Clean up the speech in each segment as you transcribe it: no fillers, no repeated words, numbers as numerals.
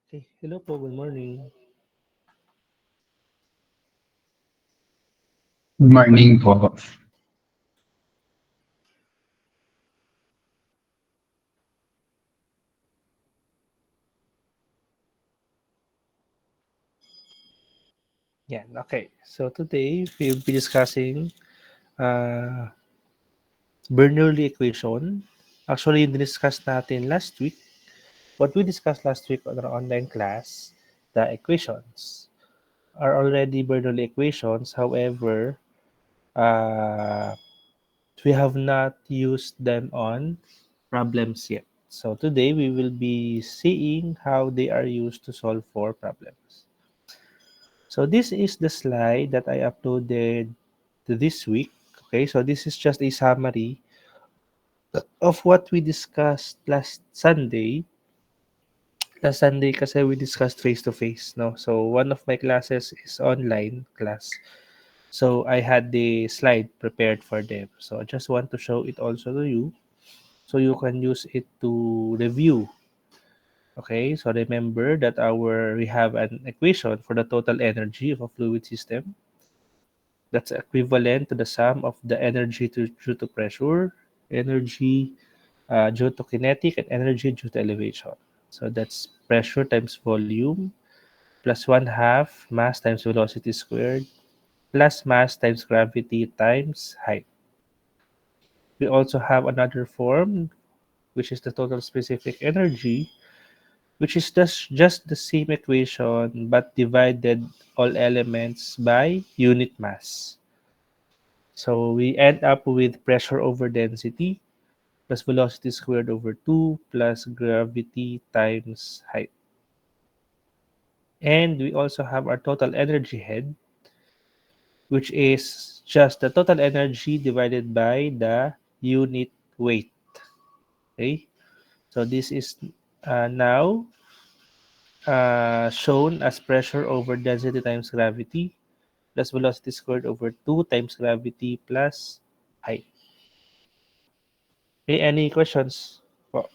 Okay. Hello po, good morning. Good morning po. Yeah, okay. So today we'll be discussing uh, Bernoulli equation. Actually, discussed natin last week. What we discussed last week on our online class, the equations are already Bernoulli equations. However, uh, we have not used them on problems yet. So today we will be seeing how they are used to solve for problems. So this is the slide that I uploaded to this week. Okay, so this is just a summary of what we discussed last Sunday. Last Sunday kasi we discussed face to face, no? So one of my classes is online class. So I had the slide prepared for them. So I just want to show it also to you so you can use it to review. Okay, so remember that we have an equation for the total energy of a fluid system that's equivalent to the sum of the energy due to pressure, energy due to kinetic, and energy due to elevation. So that's pressure times volume plus one half mass times velocity squared plus mass times gravity times height. We also have another form, which is the total specific energy, which is just the same equation but divided all elements by unit mass. So we end up with pressure over density plus velocity squared over 2 plus gravity times height. And we also have our total energy head, which is just the total energy divided by the unit weight. Okay, so this is now shown as pressure over density times gravity plus velocity squared over 2 times gravity plus height. Okay, any questions? Po?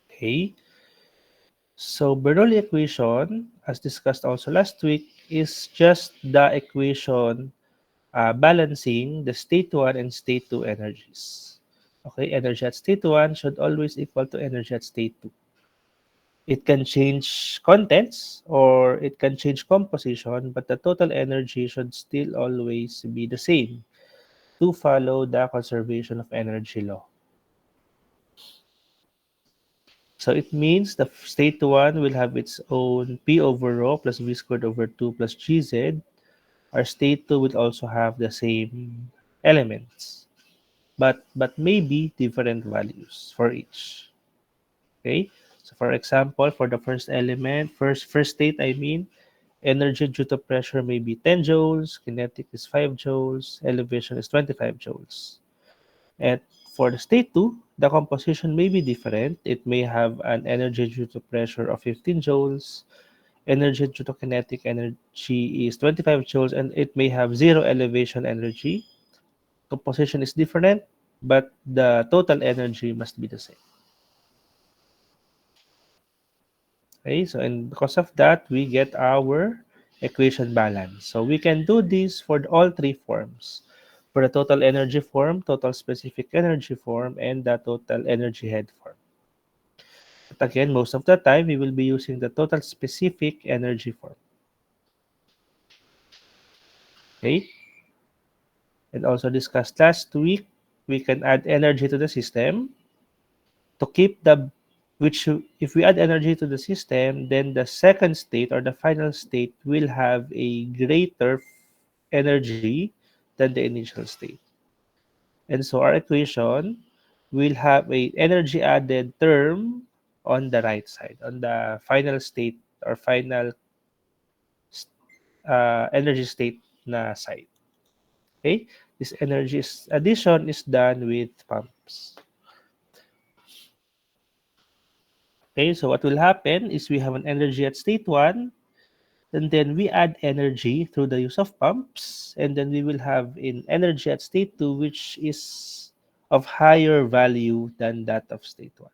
Okay. So Bernoulli equation, as discussed also last week, is just the equation balancing the state 1 and state 2 energies. Okay, energy at state 1 should always equal to energy at state 2. It can change contents or it can change composition, but the total energy should still always be the same to follow the conservation of energy law. So it means the state 1 will have its own P over rho plus V squared over 2 plus GZ. Our state 2 will also have the same elements, but maybe different values for each. Okay? So for example, for the first element, first state I mean, energy due to pressure may be 10 joules, kinetic is 5 joules, elevation is 25 joules. And for the state 2, the composition may be different. It may have an energy due to pressure of 15 joules, energy due to kinetic energy is 25 joules, and it may have zero elevation energy. Composition is different, but the total energy must be the same. Okay, so and because of that, we get our equation balance. So we can do this for all three forms. For the total energy form, total specific energy form, and the total energy head form. But again, most of the time, we will be using the total specific energy form. Okay, and also discussed last week, we can add energy to the system to keep the which if we add energy to the system, then the second state or the final state will have a greater energy than the initial state. And so our equation will have a energy added term on the right side, on the final state or final energy state na side. Okay? This addition is done with pumps. Okay, so what will happen is we have an energy at state 1, and then we add energy through the use of pumps, and then we will have in energy at state 2, which is of higher value than that of state 1.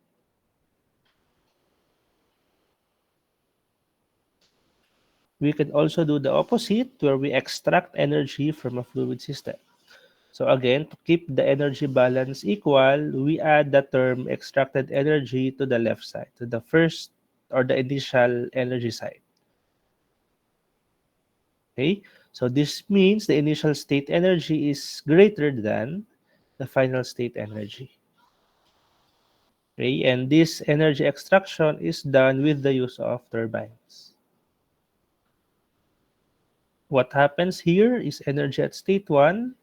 We can also do the opposite where we extract energy from a fluid system. So again, to keep the energy balance equal, we add the term extracted energy to the left side, to the first or the initial energy side. Okay, so this means the initial state energy is greater than the final state energy. Okay, and this energy extraction is done with the use of turbines. What happens here is energy at state 1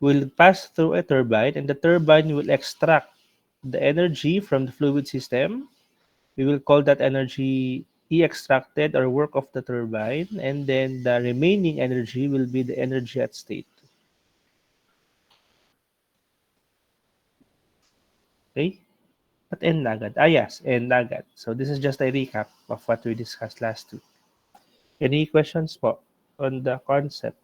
will pass through a turbine, and the turbine will extract the energy from the fluid system. We will call that energy E extracted or work of the turbine, and then the remaining energy will be the energy at state. Okay? At end na agad. Ah, yes, end na agad. So this is just a recap of what we discussed last week. Any questions po on the concept?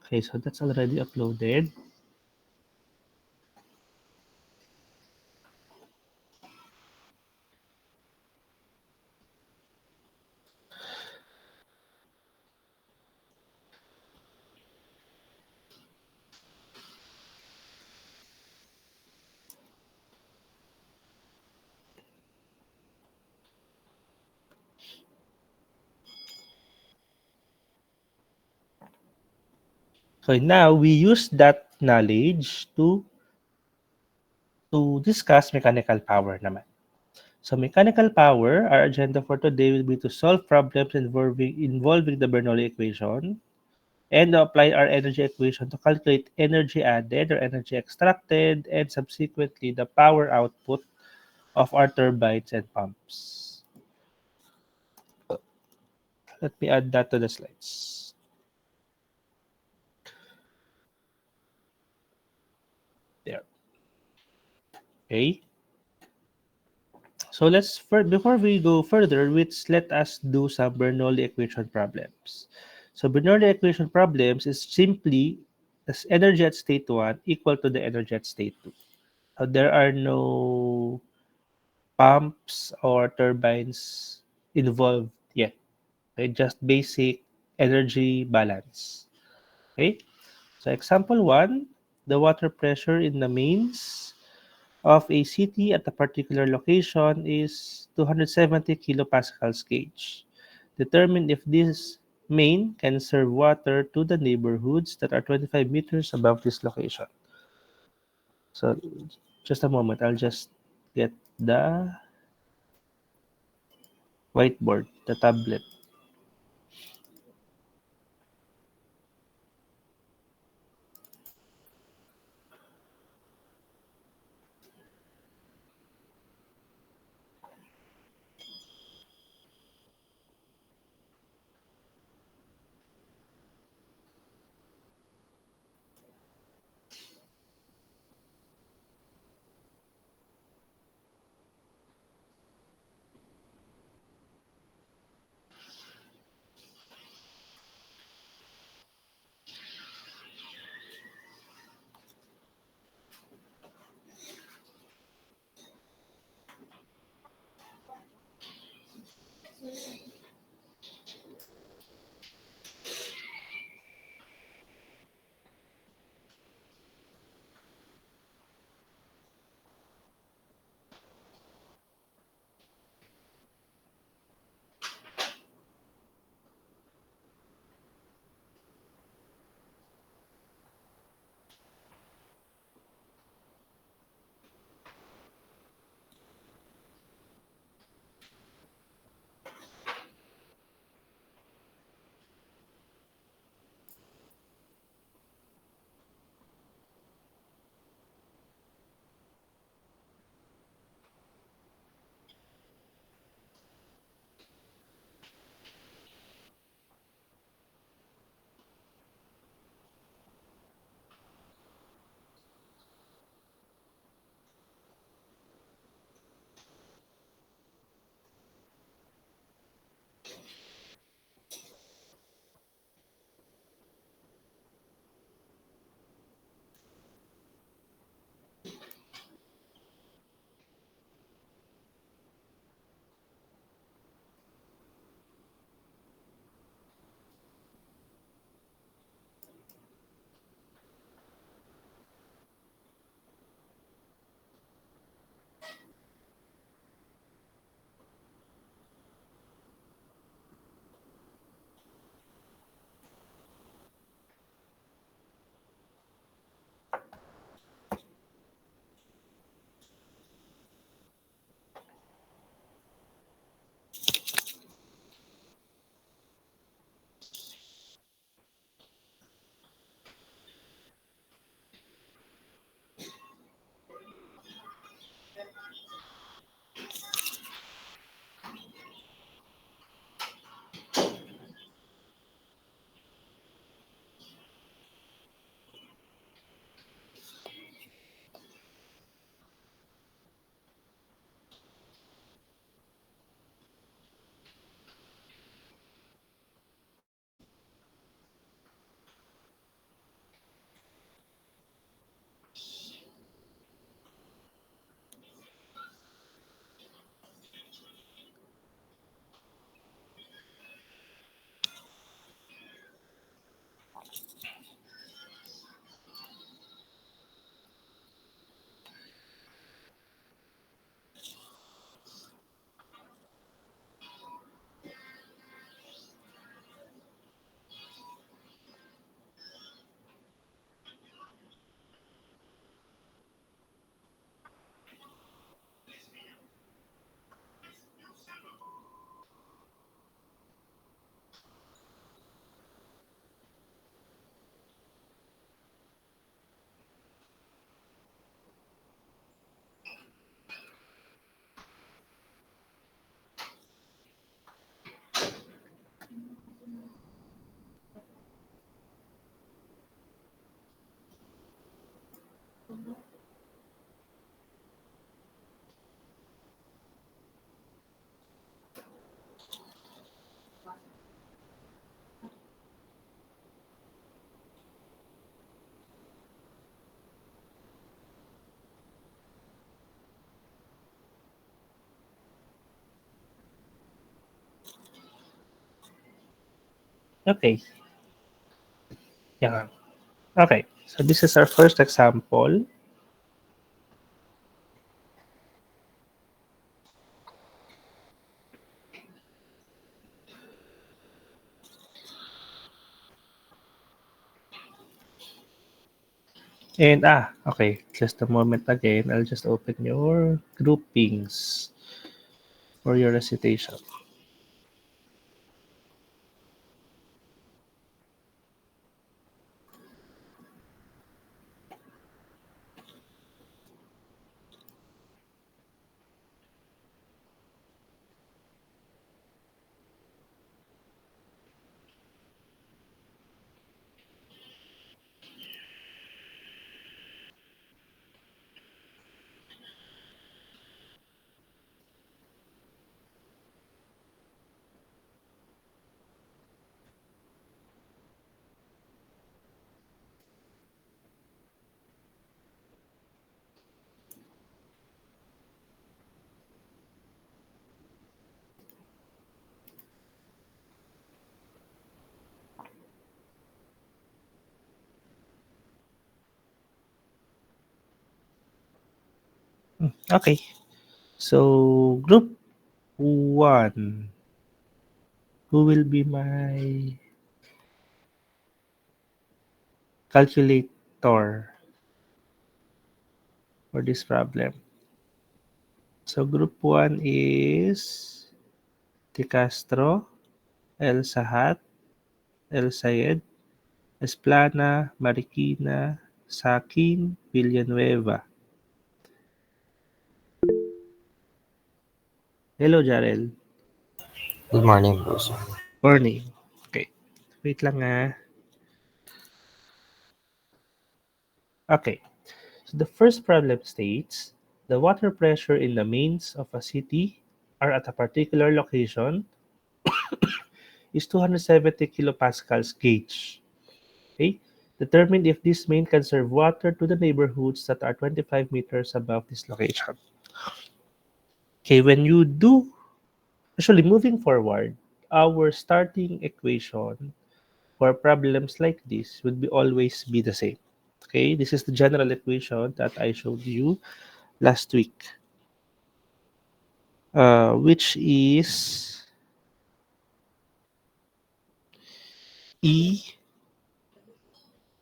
Okay, so that's already uploaded. So now we use that knowledge to discuss mechanical power naman. So mechanical power, our agenda for today will be to solve problems involving the Bernoulli equation and apply our energy equation to calculate energy added or energy extracted and subsequently the power output of our turbines and pumps. Let me add that to the slides. There. Okay. So before we go further, let us do some Bernoulli equation problems. So Bernoulli equation problems is simply as energy at state 1 equal to the energy at state 2. So there are no pumps or turbines involved yet. Okay, just basic energy balance. Okay, so example 1, the water pressure in the mains of a city at a particular location is 270 kilopascals gauge. Determine if this main can serve water to the neighborhoods that are 25 meters above this location. So just a moment, I'll just get the whiteboard, the tablet. Okay, yeah. Okay, so this is our first example. And okay, just a moment again. I'll just open your groupings for your recitation. Okay, so group one, who will be my calculator for this problem? So group one is De Castro, El Sahat, El Sayed, Esplana, Marikina, Sakin, Villanueva. Hello, Jarel. Good morning, boss. Morning. Okay. Wait lang Okay. So the first problem states the water pressure in the mains of a city are at a particular location is 270 kilopascals gauge. Okay. Determine if this main can serve water to the neighborhoods that are 25 meters above this location. Okay, when you do, actually moving forward, our starting equation for problems like this would be always be the same. Okay, this is the general equation that I showed you last week, which is E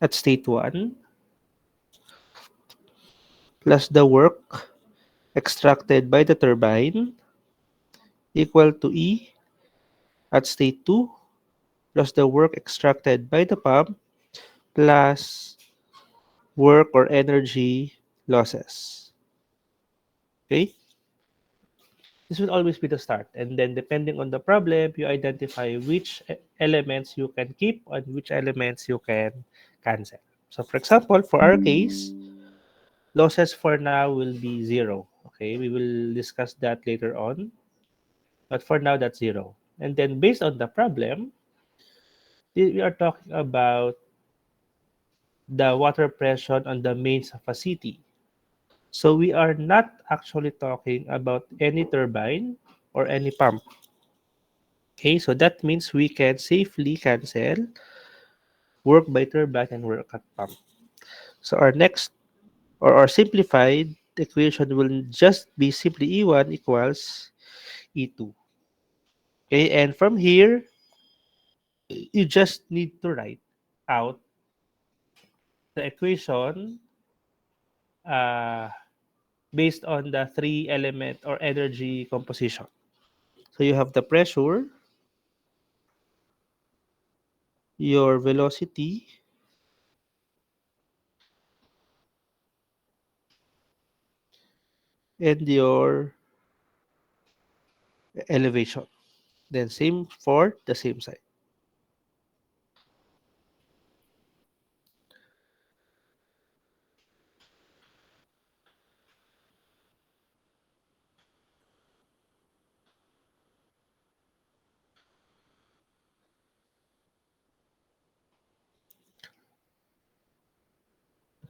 at state 1 plus the work extracted by the turbine equal to E at state 2 plus the work extracted by the pump plus work or energy losses. Okay, this will always be the start. And then depending on the problem, you identify which elements you can keep and which elements you can cancel. So for example, for our case, losses for now will be zero. Okay, we will discuss that later on. But for now, that's zero. And then based on the problem, we are talking about the water pressure on the mains of a city. So we are not actually talking about any turbine or any pump. Okay, so that means we can safely cancel work by turbine and work at pump. So our next or our simplified equation will just be simply E1 equals E2. Okay, and from here, you just need to write out the equation uh, based on the three element or energy composition. So you have the pressure, your velocity, and your elevation. Then same for the same side.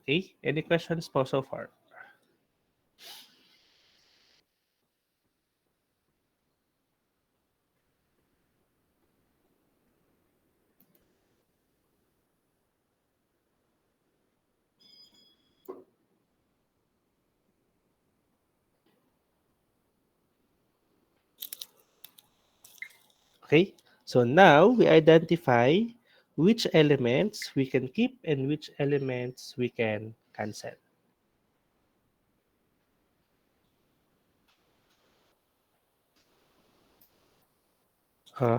Okay, any questions po so far? Okay? So now we identify which elements we can keep and which elements we can cancel.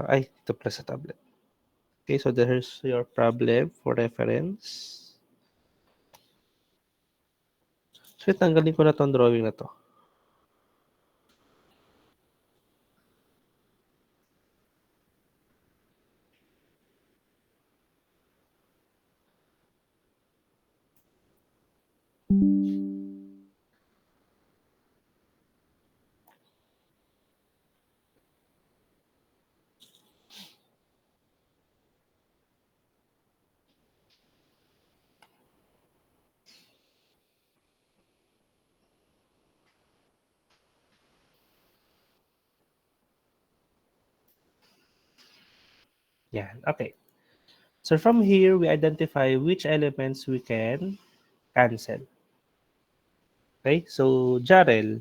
Ay, ito pala sa tablet. Okay, so there's your problem for reference. So, tanggalin ko na tong drawing na to. Yan, okay. So from here, we identify which elements we can cancel. Okay, so Jarel,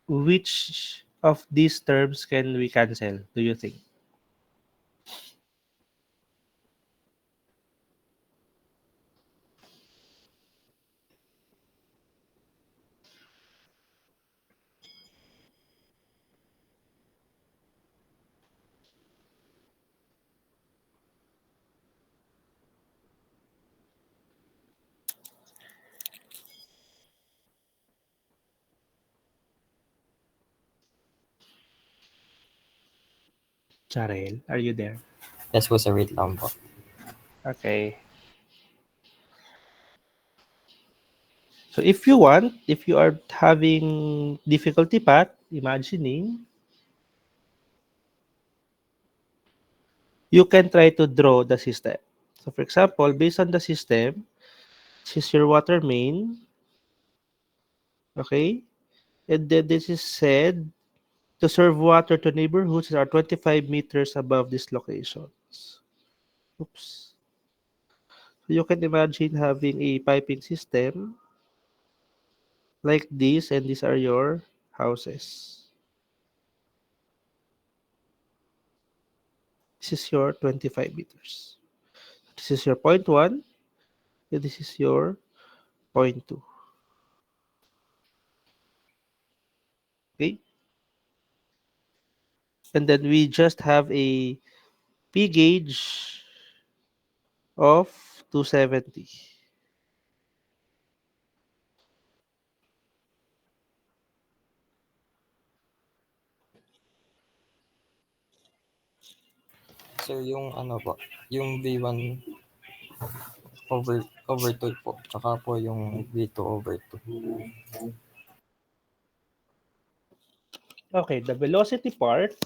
which of these terms can we cancel, do you think? Jarel, are you there? Yes po, sir. Wait lang po. Okay. So if you want, if you are having difficulty path imagining, you can try to draw the system. So for example, based on the system, this is your water main, okay? And then this is said to serve water to neighborhoods that are 25 meters above these locations. Oops. So you can imagine having a piping system like this, and these are your houses. This is your 25 meters. This is your point one, and this is your point two. Okay? And then we just have a P gauge of 270. Sir, yung ano po, yung V1 over 2 po, tsaka po yung V2 over 2. Okay, the velocity part,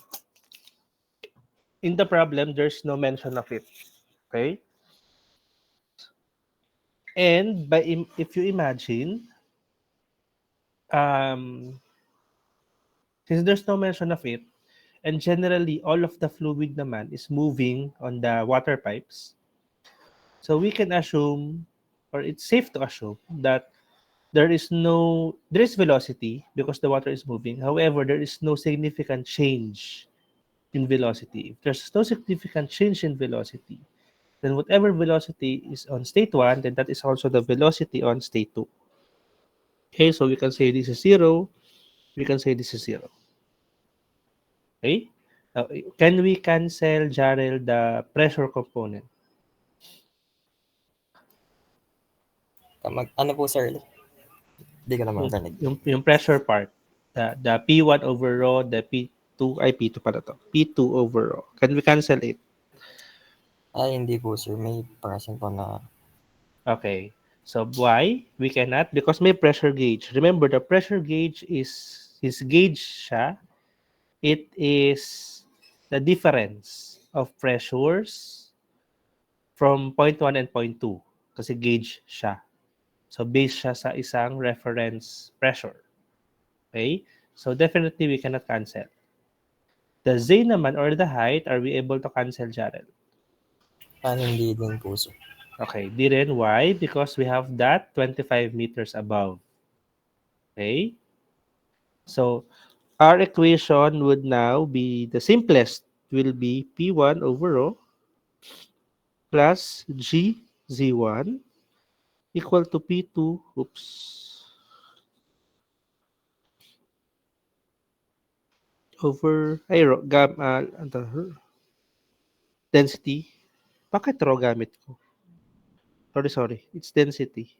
in the problem, there's no mention of it. Okay? And if you imagine, um, since there's no mention of it, and generally all of the fluid naman is moving on the water pipes, so we can assume, or it's safe to assume, that there is velocity because the water is moving. However, there is no significant change in velocity. If there's no significant change in velocity, then whatever velocity is on state 1, then that is also the velocity on state 2. Okay, so we can say this is 0, we can say this is 0. Okay? Now, can we cancel, Jarel, the pressure component? Ano po, sir? Hindi ko naman Yung, narinig. yung pressure part. The P1 over rho, the P2, ay P2 pala to. P2 over rho. Can we cancel it? Ay, hindi po, sir. May present po na Okay. So why we cannot? Because may pressure gauge. Remember, the pressure gauge is gauge siya. It is the difference of pressures from point 1 and point 2. Kasi gauge siya. So based siya sa isang reference pressure. Okay? So definitely we cannot cancel. The Z naman or the height, are we able to cancel, Jared? hindi din po, sir. Okay, di rin. Why? Because we have that 25 meters above. Okay? So, our equation would now be the simplest will be P1 over rho plus G Z1 equal to P2, oops, over, ay, density. Bakit rho gamit ko? Sorry. It's density.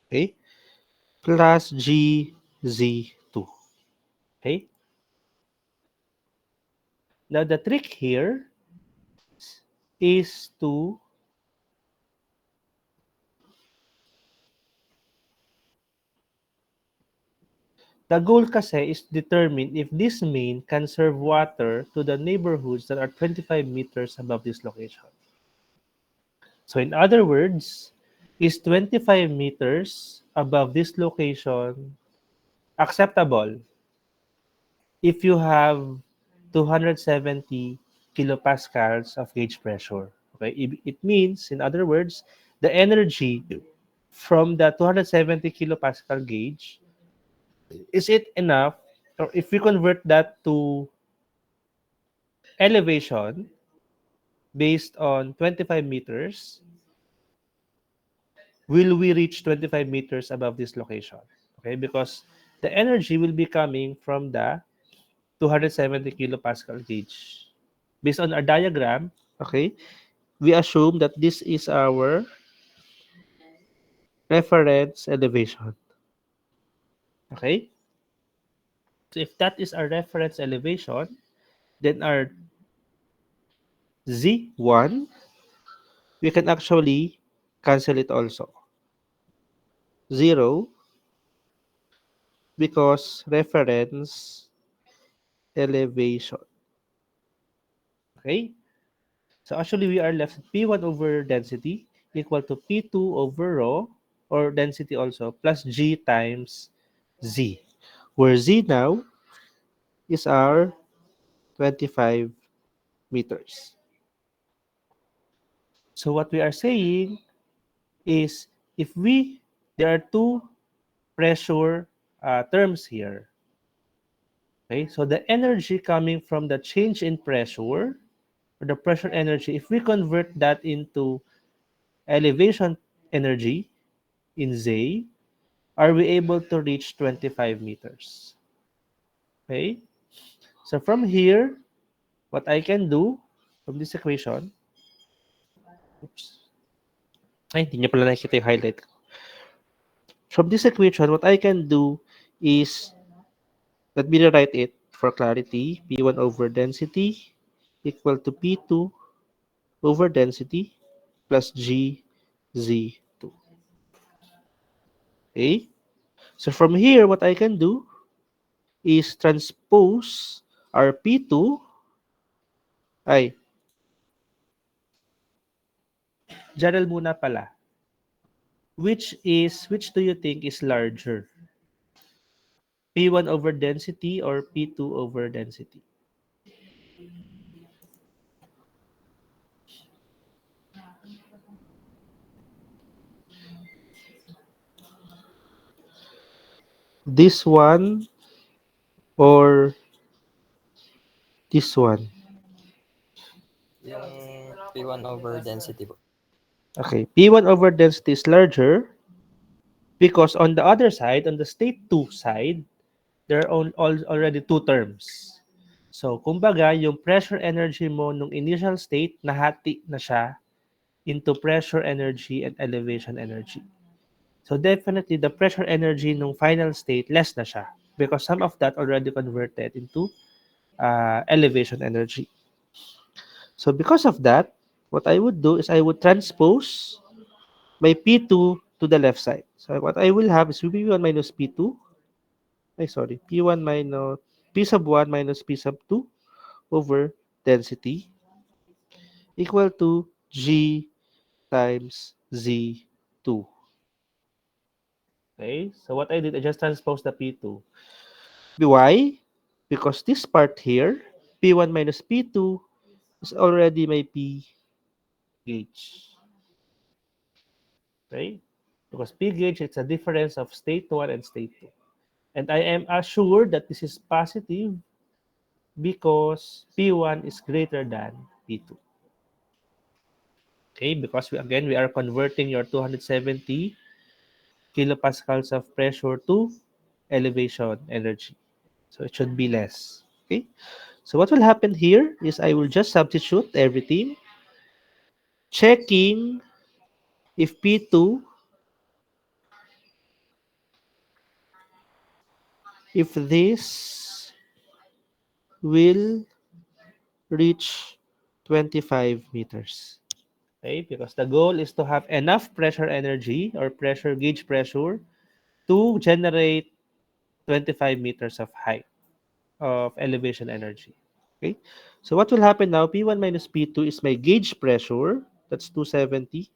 Okay? Plus G Z2. Okay? Now, the trick here is to the goal kasi is determine if this main can serve water to the neighborhoods that are 25 meters above this location. So in other words, is 25 meters above this location acceptable if you have 270 kilopascals of gauge pressure? Okay, it means, in other words, the energy from the 270 kilopascal gauge, is it enough, or if we convert that to elevation based on 25 meters, will we reach 25 meters above this location? Okay, because the energy will be coming from the 270 kilopascal gauge. Based on our diagram, okay, we assume that this is our reference elevation. Okay, so if that is our reference elevation, then our Z1, we can actually cancel it also. 0 because reference elevation. Okay? So actually we are left with P1 over density equal to P2 over rho, or density also, plus G times Z, where Z now is our 25 meters. So what we are saying is, if there are two pressure terms here. Okay, so the energy coming from the change in pressure, or the pressure energy, if we convert that into elevation energy in Z, are we able to reach 25 meters? Okay, so from here, what I can do from this equation, oops, ay, hindi niya pala nakikita yung highlight. From this equation, what I can do is, let me rewrite it for clarity, P1 over density equal to P2 over density plus G Z2. Okay? So from here, what I can do is transpose our P2, ay, Jarel muna pala. Which do you think is larger? P1 over density or P2 over density? This one or this one? Yung P1 over density po. Okay, P1 over density is larger because on the other side, on the state 2 side, there are already two terms. So, kumbaga, yung pressure energy mo nung initial state, nahati na siya into pressure energy and elevation energy. So, definitely, the pressure energy nung final state, less na siya because some of that already converted into elevation energy. So, because of that, what I would do is I would transpose my P2 to the left side. So, what I will have is P1 minus P2. Ay, sorry. P1 minus P sub 1 minus P sub 2 over density equal to G times Z2. Okay, so what I did, I just transposed the P2. Why? Because this part here, P1 minus P2 is already my P gauge. Okay? Because P gauge is a difference of state 1 and state 2. And I am assured that this is positive because P1 is greater than P2. Okay, because we are converting your 270 kilopascals of pressure to elevation energy. So it should be less. Okay, so what will happen here is I will just substitute everything, checking if P2, if this will reach 25 meters. Okay, because the goal is to have enough pressure energy or pressure gauge pressure to generate 25 meters of height of elevation energy. Okay, so what will happen now? P1 minus P2 is my gauge pressure. That's 270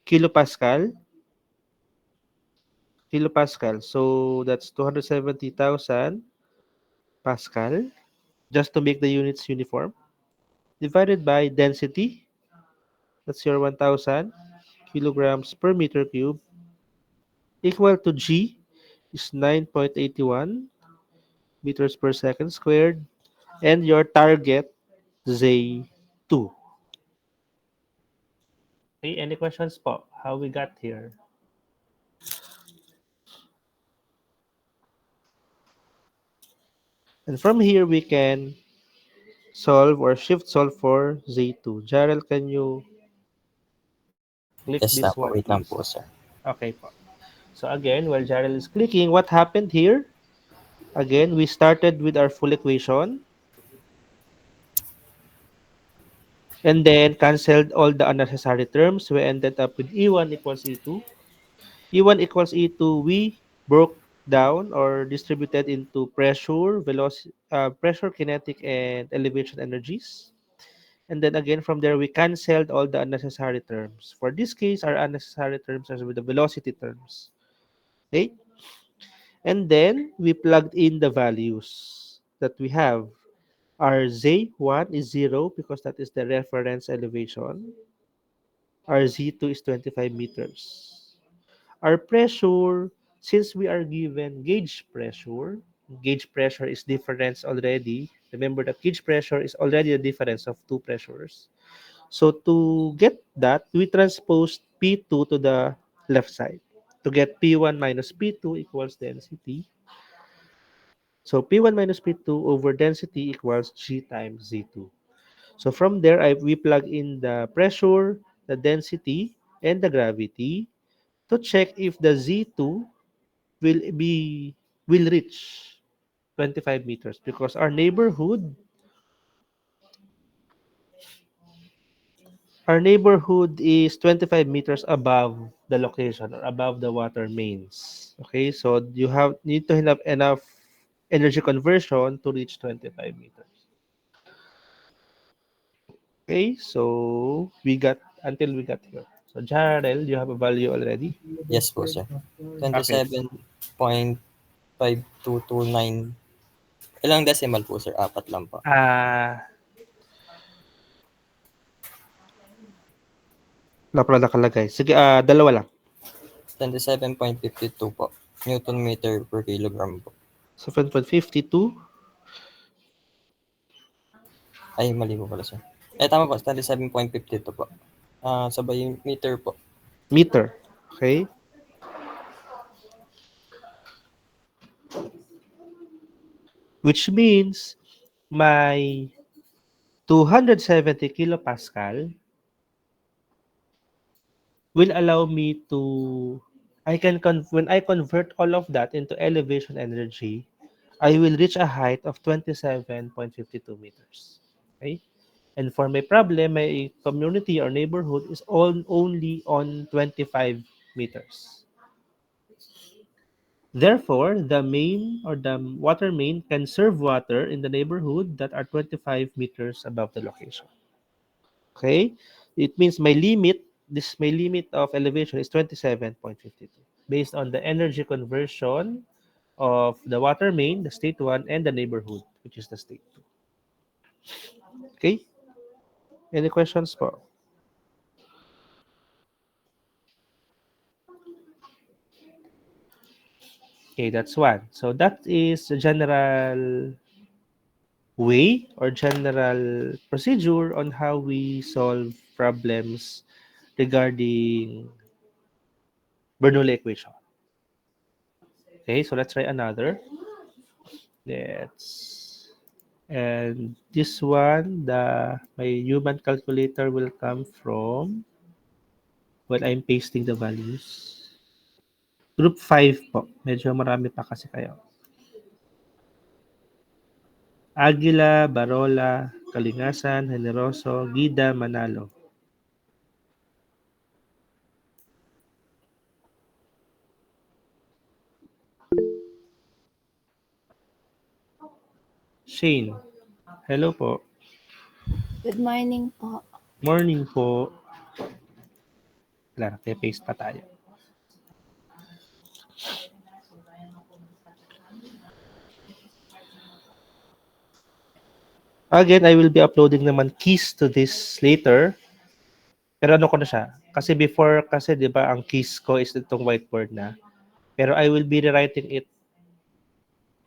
kilopascal. Kilopascal. So that's 270,000 Pascal, just to make the units uniform, divided by density. That's your 1,000 kilograms per meter cube, equal to G is 9.81 meters per second squared, and your target Z2. Okay, any questions po? How we got here? And from here, we can solve or shift solve for Z2. Jarel, can you click Yes this lang po. one, Wait lang please? po, sir. Okay po. So again, while Jarel is clicking, what happened here? Again, we started with our full equation and then canceled all the unnecessary terms. We ended up with E1 equals E2. E1 equals E2, we broke down or distributed into pressure, velocity, pressure, kinetic, and elevation energies. And then again, from there, we canceled all the unnecessary terms. For this case, our unnecessary terms are with the velocity terms. Okay? And then we plugged in the values that we have. Our Z1 is 0 because that is the reference elevation. Our Z2 is 25 meters. Our pressure, since we are given gauge pressure is difference already. Remember that gauge pressure is already the difference of two pressures. So to get that, we transpose P2 to the left side. To get P1 minus P2 equals density. So P1 minus P2 over density equals G times Z2. So from there, we plug in the pressure, the density, and the gravity to check if the Z2 will be will reach 25 meters because our neighborhood is 25 meters above the location or above the water mains. Okay, so you need to have enough energy conversion to reach 25 meters. Okay, so we got here. So Jarel, you have a value already? Yes po, sir. Okay. 27.5229. Ilang decimal po, sir? Apat lang po. Wala pala nakalagay. Sige, dalawa lang. 27.52 po. Newton meter per kilogram po. 7.52 Ay, mali po pala, sir. Tama po. 27.52 po. Sabay yung meter po. meter. Okay? Which means my 270 kilopascal will allow me to when I convert all of that into elevation energy, I will reach a height of 27.52 meters. Okay? And for my problem, my community or neighborhood is only on 25 meters. Therefore, the main or the water main can serve water in the neighborhood that are 25 meters above the location. Okay? It means my limit of elevation is 27.52 based on the energy conversion of the water main, the state 1, and the neighborhood, which is the state 2. Okay? Any questions po? Okay, that's one. So that is the general way or general procedure on how we solve problems regarding Bernoulli equation. Okay, so let's try another. Let's and this one, my human calculator will come from when I'm pasting the values. Group 5 po. Medyo marami pa kasi kayo. Aguila, Barola, Kalingasan, Generoso, Gida, Manalo. Shane. Hello po. Good morning po. Morning po. Wala, paste pa tayo. Again, I will be uploading naman keys to this later. Pero ano ko na siya? Kasi before, kasi di ba ang keys ko is itong whiteboard na. Pero I will be rewriting it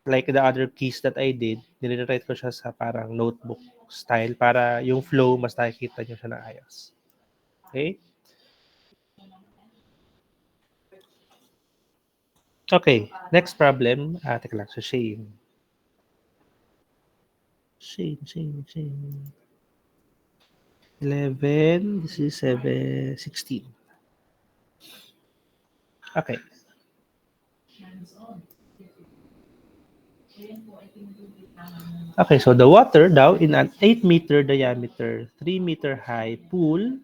like the other keys that I did. Nilirewrite ko siya sa parang notebook style para yung flow, mas nakikita nyo siya na ayos. Okay? Okay, next problem. Teka lang, so Shane. Shane. 11, this is 7, 16. Okay. Okay, so the water daw in an 8-meter diameter, 3-meter high pool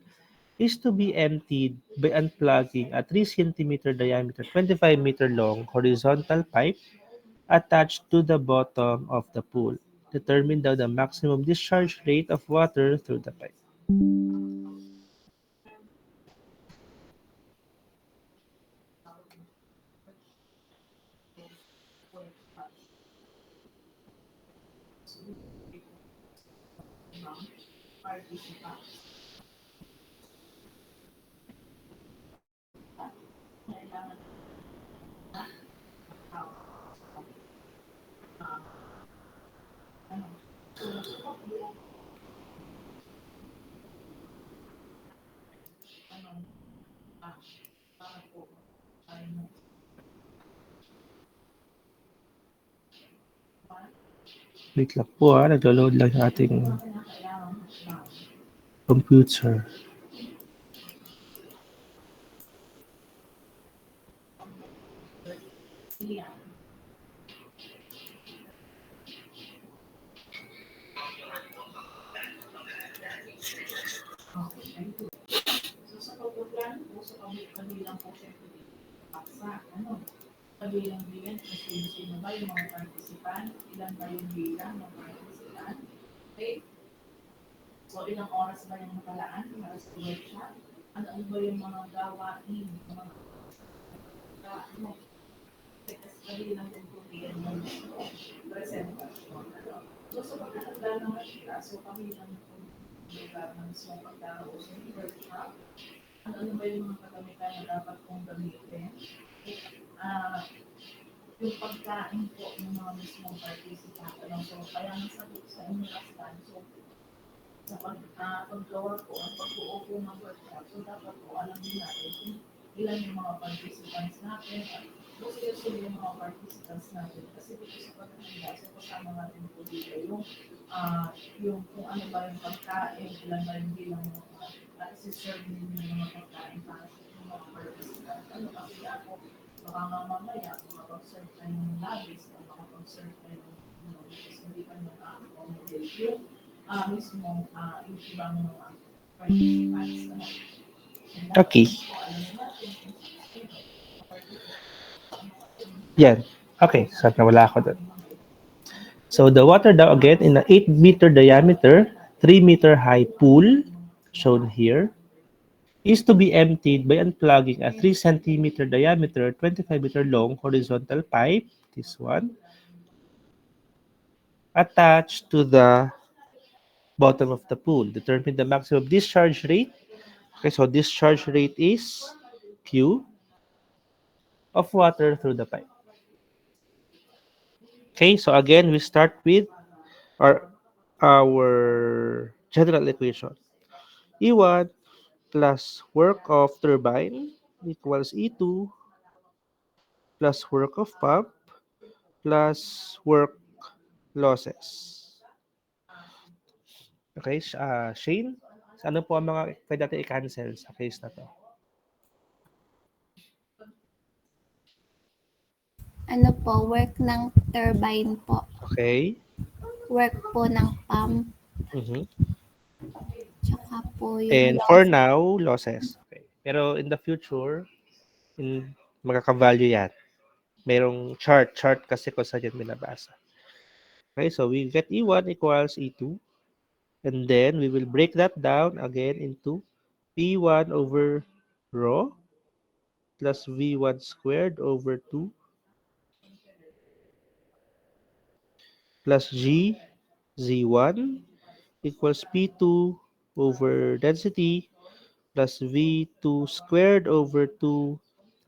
is to be emptied by unplugging a 3 centimeter diameter, 25-meter long horizontal pipe attached to the bottom of the pool. Determine daw the maximum discharge rate of water through the pipe. Wait lang po naglo-load lang yung ating computer. Okay. Yan. Okay, so nawala ako doon. So the water daw again in an 8-meter diameter, 3-meter high pool, shown here, is to be emptied by unplugging a 3 centimeter diameter, 25-meter long horizontal pipe, this one, attached to the bottom of the pool. Determine the maximum discharge rate. Okay, so discharge rate is Q of water through the pipe. Okay, so again, we start with our general equation. E1 plus work of turbine equals E2 plus work of pump plus work losses. Okay, Shane, ano po ang mga pwede natin i-cancel sa case na to? Ano po, work ng turbine po. Okay. Work po ng pump. Mhm. Tsaka po yung And for now, losses. Okay. Pero in the future, magkaka-value yan. Merong chart kasi kung saan yan binabasa. Okay, so we get E1 equals E2. And then we will break that down again into P1 over rho plus V1 squared over 2 plus G Z1 equals P2 over density plus V2 squared over 2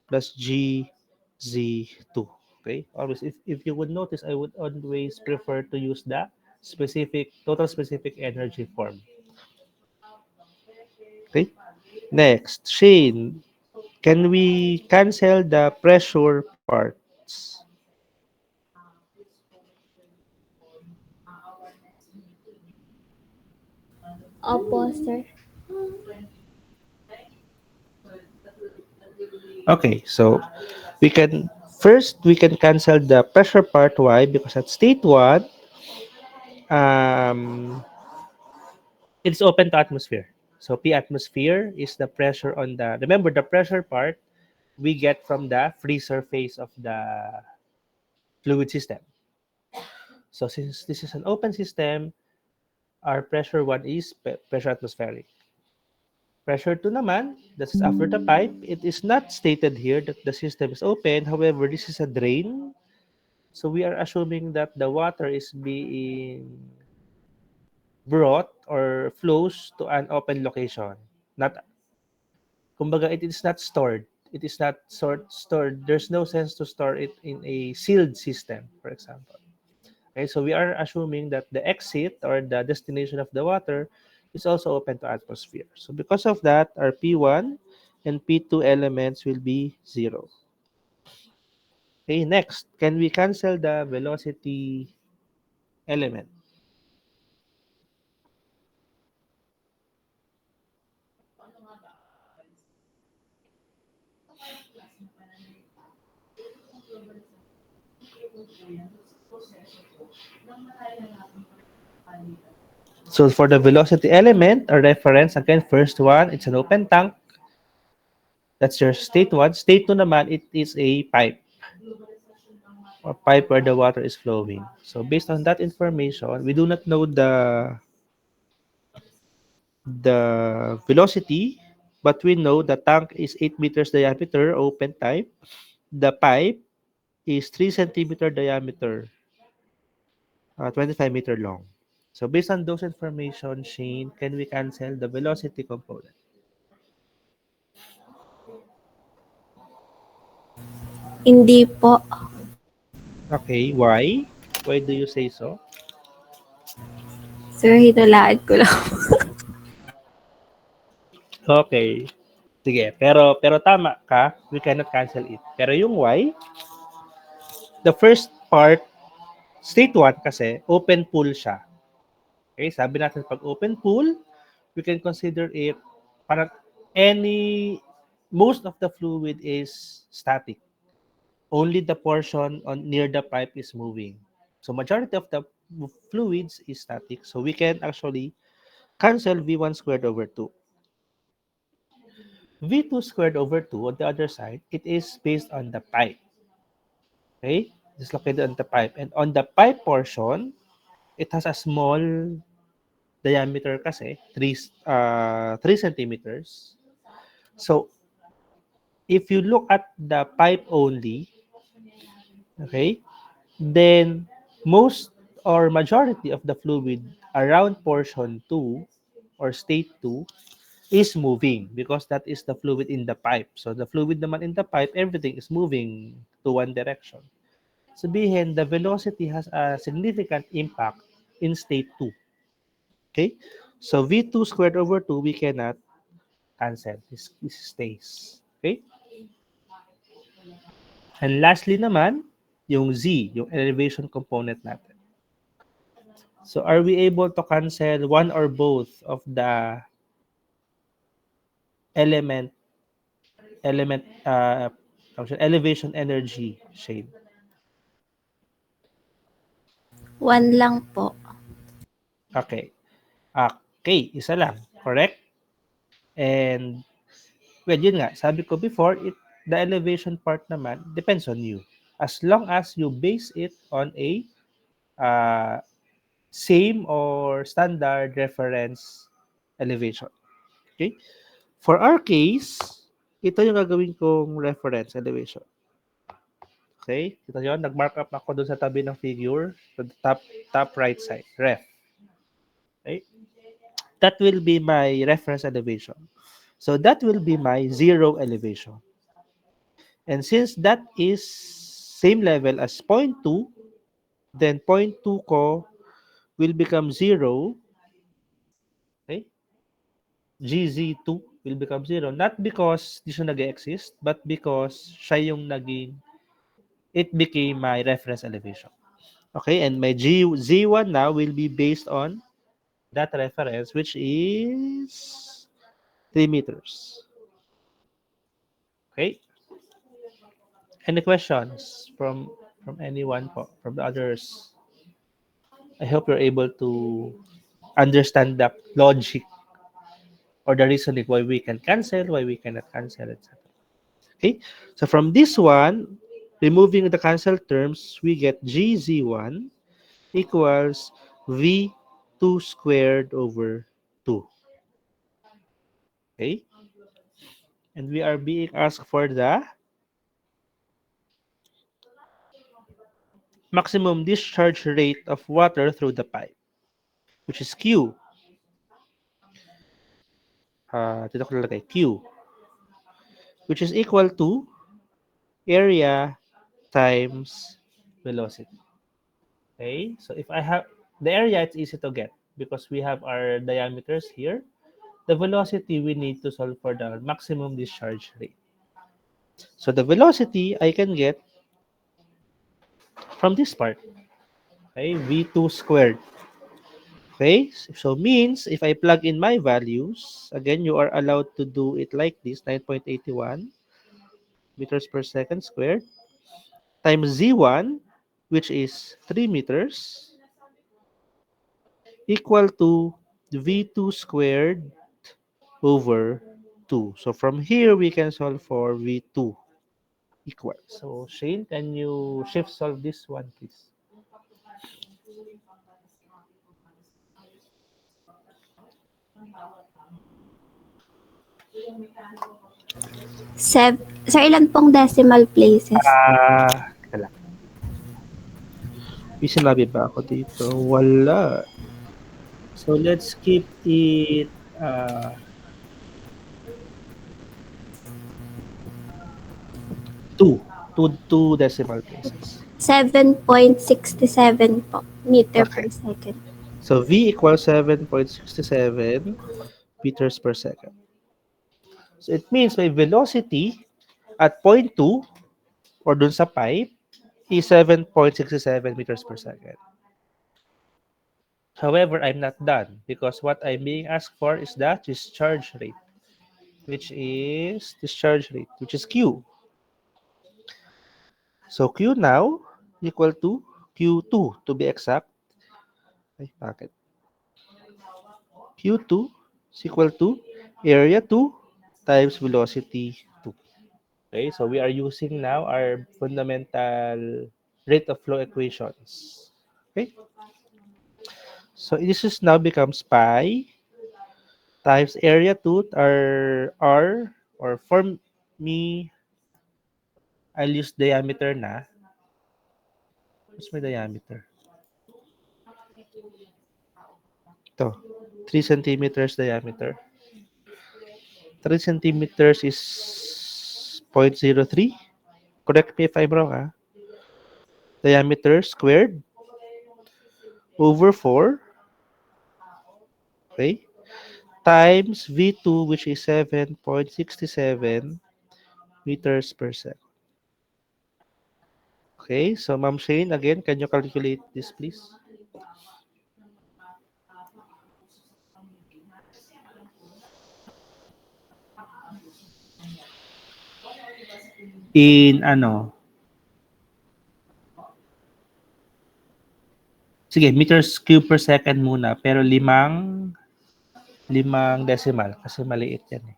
plus G Z2. Okay, always if you would notice, I would always prefer to use the total specific energy form. Okay, next, Shane, can we cancel the pressure parts? Opo, sir. Okay, so we can cancel the pressure part. Why? Because at state 1, um, it's open to atmosphere. So P atmosphere is the pressure on the, remember the pressure part we get from the free surface of the fluid system. So since this is an open system, our pressure 1 is pressure atmospheric. Pressure 2 naman, that's after the pipe. It is not stated here that the system is open. However, this is a drain. So we are assuming that the water is being brought or flows to an open location. Not, kumbaga, it is not stored. It is not stored. There's no sense to store it in a sealed system, for example. Okay, so we are assuming that the exit or the destination of the water is also open to atmosphere. So because of that, our P1 and P2 elements will be 0. Okay, next, can we cancel the velocity element? So for the velocity element, our reference, again, first one, it's an open tank. That's your state 1. State 2 naman, it is a pipe or pipe where the water is flowing. So based on that information, we do not know the velocity, but we know the tank is 8 meters diameter, open type. The pipe is 3 centimeter diameter, 25-meter long. So based on those information, Shane, can we cancel the velocity component? Hindi po. Okay, why? Why do you say so? Sir, hinalaan ko lang. Okay. Sige, pero tama ka, we cannot cancel it. Pero yung why, the first part, state 1 kasi, open pool siya. Okay, sabi natin pag open pool, we can consider it parang most of the fluid is static. Only the portion near the pipe is moving. So majority of the fluids is static. So we can actually cancel V1 squared over 2. V2 squared over 2, on the other side, it is based on the pipe. Okay? It's located on the pipe. And on the pipe portion, it has a small diameter kasi, 3 centimeters. So, if you look at the pipe only, okay, then most or majority of the fluid around portion 2 or state 2 is moving because that is the fluid in the pipe. So the fluid naman in the pipe, everything is moving to one direction. Sabihin, the velocity has a significant impact in state 2. Okay? So V2 squared over 2, we cannot cancel. This stays. Okay? And lastly naman, yung Z, yung elevation component natin. So are we able to cancel one or both of the element elevation energy shade? One lang po. Okay. Okay, isa lang. Correct? And, well, yun nga. Sabi ko before, the elevation part naman depends on you. As long as you base it on a uh, same or standard reference elevation. Okay? For our case, ito yung gagawin kong reference elevation. Okay? Kita nyo, nag-mark up ako doon sa tabi ng figure, sa top right side, ref. Okay? That will be my reference elevation. So that will be my zero elevation. And since that is same level as 0.2, then 0.2 ko will become 0. Okay? GZ2 will become 0. Not because this siya nag-exist, but because siya yung it became my reference elevation. Okay, and my Z1 now will be based on that reference, which is 3 meters. Okay. Any questions from anyone po, from the others? I hope you're able to understand the logic or the reasoning why we can cancel, why we cannot cancel, etc. Okay, so from this one, removing the cancel terms, we get GZ1 equals V2 squared over 2. Okay, and we are being asked for the maximum discharge rate of water through the pipe, which is Q. Dito ko lalagay Q, which is equal to area times velocity. Okay, so if I have the area, it's easy to get because we have our diameters here. The velocity, we need to solve for the maximum discharge rate. So the velocity I can get from this part. Okay, V2 squared. Okay, so means if I plug in my values, again, you are allowed to do it like this, 9.81 meters per second squared times Z1, which is 3 meters, equal to V2 squared over 2. So from here, we can solve for V2 equal. So Shane, can you shift solve this one, please? Sir, ilan pong decimal places? Teka lang. May sinabi ba ako dito? Wala. So let's keep it 2 decimal places. 7.67 po meter Okay. per second. So V equals 7.67 meters per second. So it means my velocity at 0.2 or dun sa pipe is 7.67 meters per second. However, I'm not done because what I'm being asked for is the discharge rate, which is Q. So Q now equal to Q2 to be exact. Ay, bakit? Q2 is equal to area 2 times velocity 2. Okay, so we are using now our fundamental rate of flow equations. Okay, so this is now becomes pi times area 2 or R, or for me, I'll use diameter na. What's my diameter? Ito, 3 centimeters diameter. 3 centimeters is 0.03. Correct me if I'm wrong, ah. Diameter squared over 4, okay, times V2, which is 7.67 meters per second. Okay, so Ma'am Shane, again, can you calculate this, please? In ano? Sige, meters cube per second muna, pero limang decimal kasi maliit yan eh.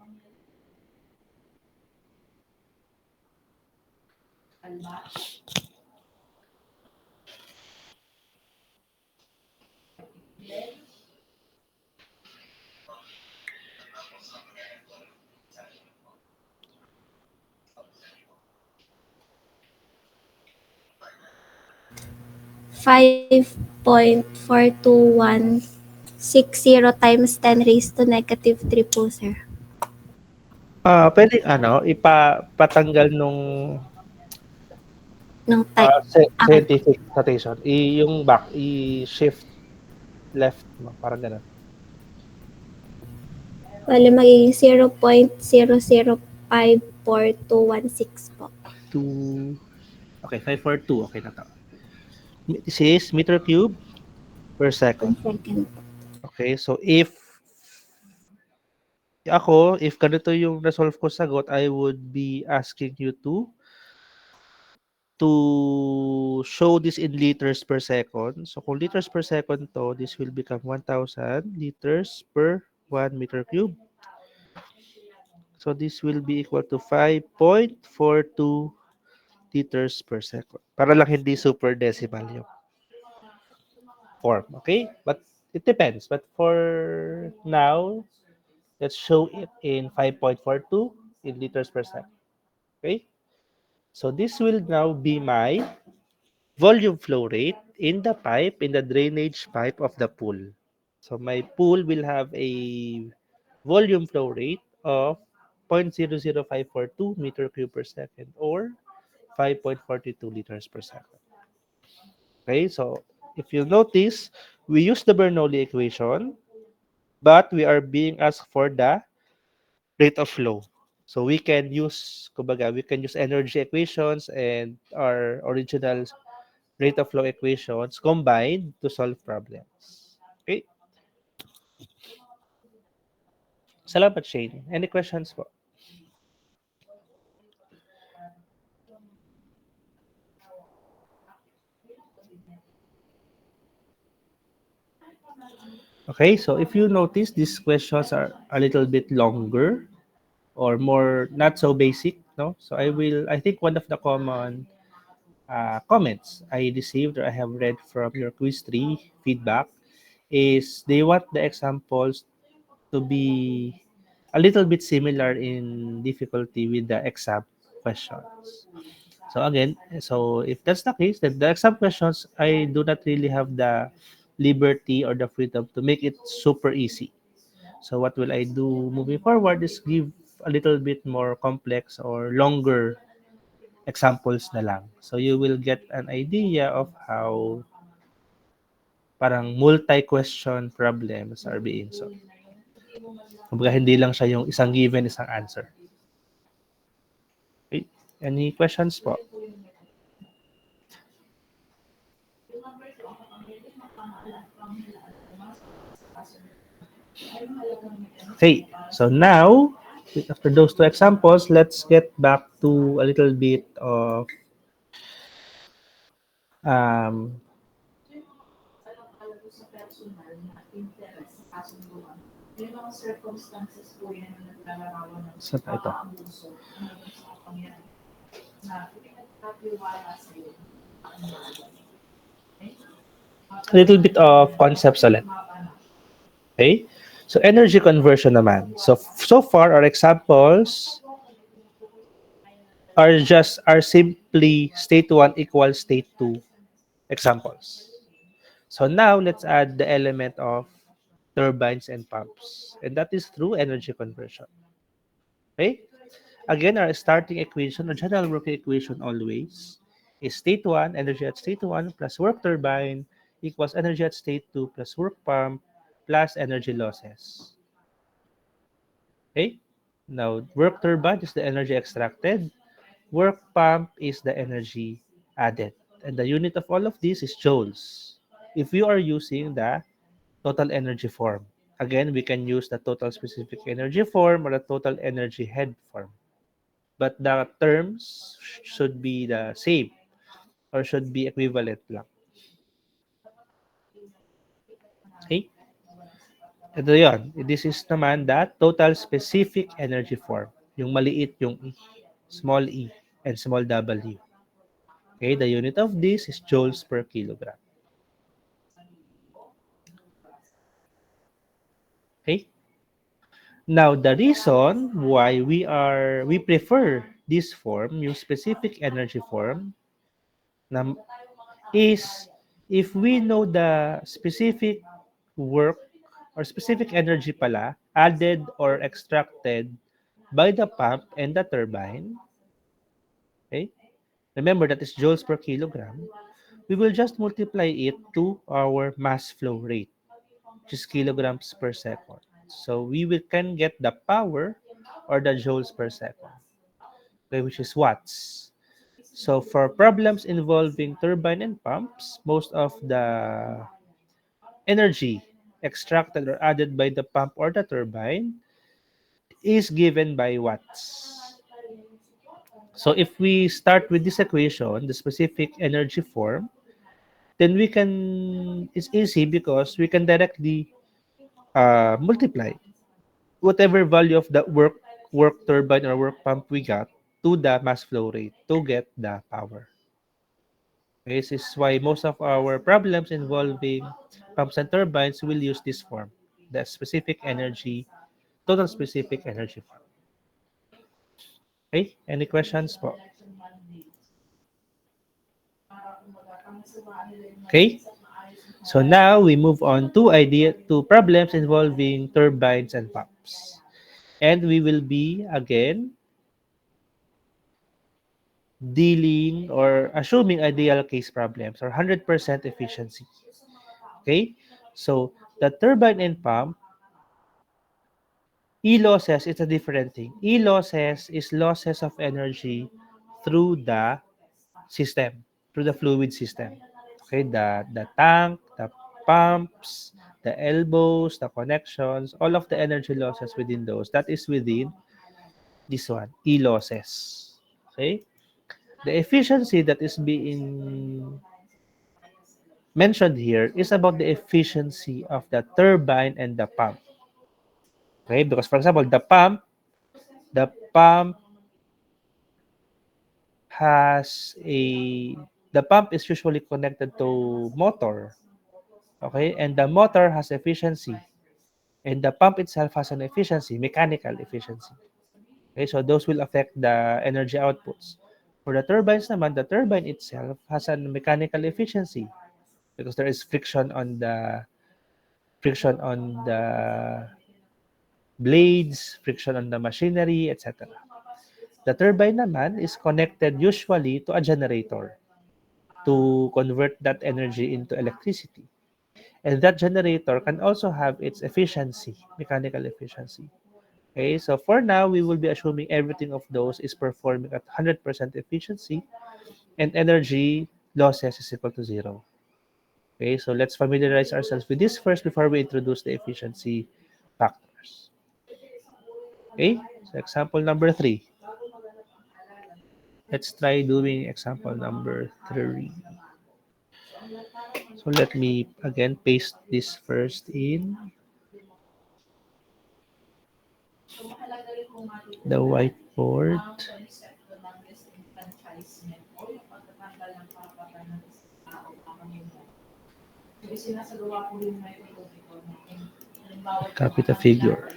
Five 5.42160 times 10 raised to negative 3 po, sir. Pwede patanggal nung Nung type. scientific notation. Yung back, i-shift left mo, parang ganun. Bali, magiging 0.0054216 po. Okay, 542. Okay na to. This is meter cube per second. Second po. Okay, so if ganito yung resolve ko sagot, I would be asking you to show this in liters per second. So kung liters per second to, this will become 1,000 liters per 1 meter cube. So this will be equal to 5.42 liters per second. Para lang hindi super decimal yung form. Okay? But it depends. But for now, let's show it in 5.42 in liters per second. Okay? So this will now be my volume flow rate in the pipe, in the drainage pipe of the pool. So my pool will have a volume flow rate of 0.00542 meter cube per second or 5.42 liters per second. Okay, so if you notice, we use the Bernoulli equation, but we are being asked for the rate of flow. So we can use, energy equations and our original rate of flow equations combined to solve problems. Okay. Salamat, Shane. Any questions po? Okay, so if you notice, these questions are a little bit longer or more not so basic, no? So I think one of the common comments I received or I have read from your quiz 3 feedback is they want the examples to be a little bit similar in difficulty with the exam questions. So again, so if that's the case, then the exam questions, I do not really have the liberty or the freedom to make it super easy. So what will I do moving forward is give a little bit more complex or longer examples na lang. So you will get an idea of how parang multi-question problems are being solved. Kumbaga hindi lang siya yung isang given, isang answer. Okay. Any questions po? Okay, so now, after those two examples, let's get back to a little bit of ito. A little bit of concepts ulit. Okay? So energy conversion naman. So far our examples are simply state 1 equals state 2 examples. So now let's add the element of turbines and pumps. And that is through energy conversion. Okay? Again, our starting equation, or general working equation always, is state 1, energy at state 1 plus work turbine equals energy at state 2 plus work pump plus energy losses. Okay? Now, work turbine is the energy extracted. Work pump is the energy added. And the unit of all of this is joules. If you are using the total energy form, again, we can use the total specific energy form or the total energy head form. But the terms should be the same or should be equivalent lang. Okay? Ito yun. This is naman the total specific energy form. Yung maliit yung E, small e, and small w. Okay? The unit of this is joules per kilogram. Okay? Now, the reason why we prefer this form, yung specific energy form, na, is if we know the specific work or specific energy pala added or extracted by the pump and the turbine, okay? Remember that is joules per kilogram. We will just multiply it to our mass flow rate, which is kilograms per second. So can get the power or the joules per second, okay, which is watts. So for problems involving turbine and pumps, most of the energy extracted or added by the pump or the turbine is given by watts. So if we start with this equation, the specific energy form, then it's easy because we can directly multiply whatever value of the work turbine or work pump we got to the mass flow rate to get the power. Okay, this is why most of our problems involving pumps and turbines will use this form, the specific energy, total specific energy form. Okay, any questions po? Okay, so now we move on to problems involving turbines and pumps. And we will be again dealing or assuming ideal case problems or 100% efficiency. Okay, so the turbine and pump, E losses is a different thing. E losses is losses of energy through the system, through the fluid system. Okay, the tank, the pumps, the elbows, the connections, all of the energy losses within those, that is within this one, E losses. Okay, the efficiency that is being mentioned here is about the efficiency of the turbine and the pump. Okay, because for example, the pump has a the pump is usually connected to motor. Okay, and the motor has efficiency, and the pump itself has an efficiency, mechanical efficiency. Okay, so those will affect the energy outputs. For the turbines naman, the turbine itself has a mechanical efficiency because there is friction on the blades, friction on the machinery, etc. The turbine naman is connected usually to a generator to convert that energy into electricity. And that generator can also have its efficiency, mechanical efficiency. Okay, so for now, we will be assuming everything of those is performing at 100% efficiency and energy losses is equal to zero. Okay, so let's familiarize ourselves with this first before we introduce the efficiency factors. Okay, so example number 3. Let's try doing example number 3. So let me again paste this first in the whiteboard. Copy the figure.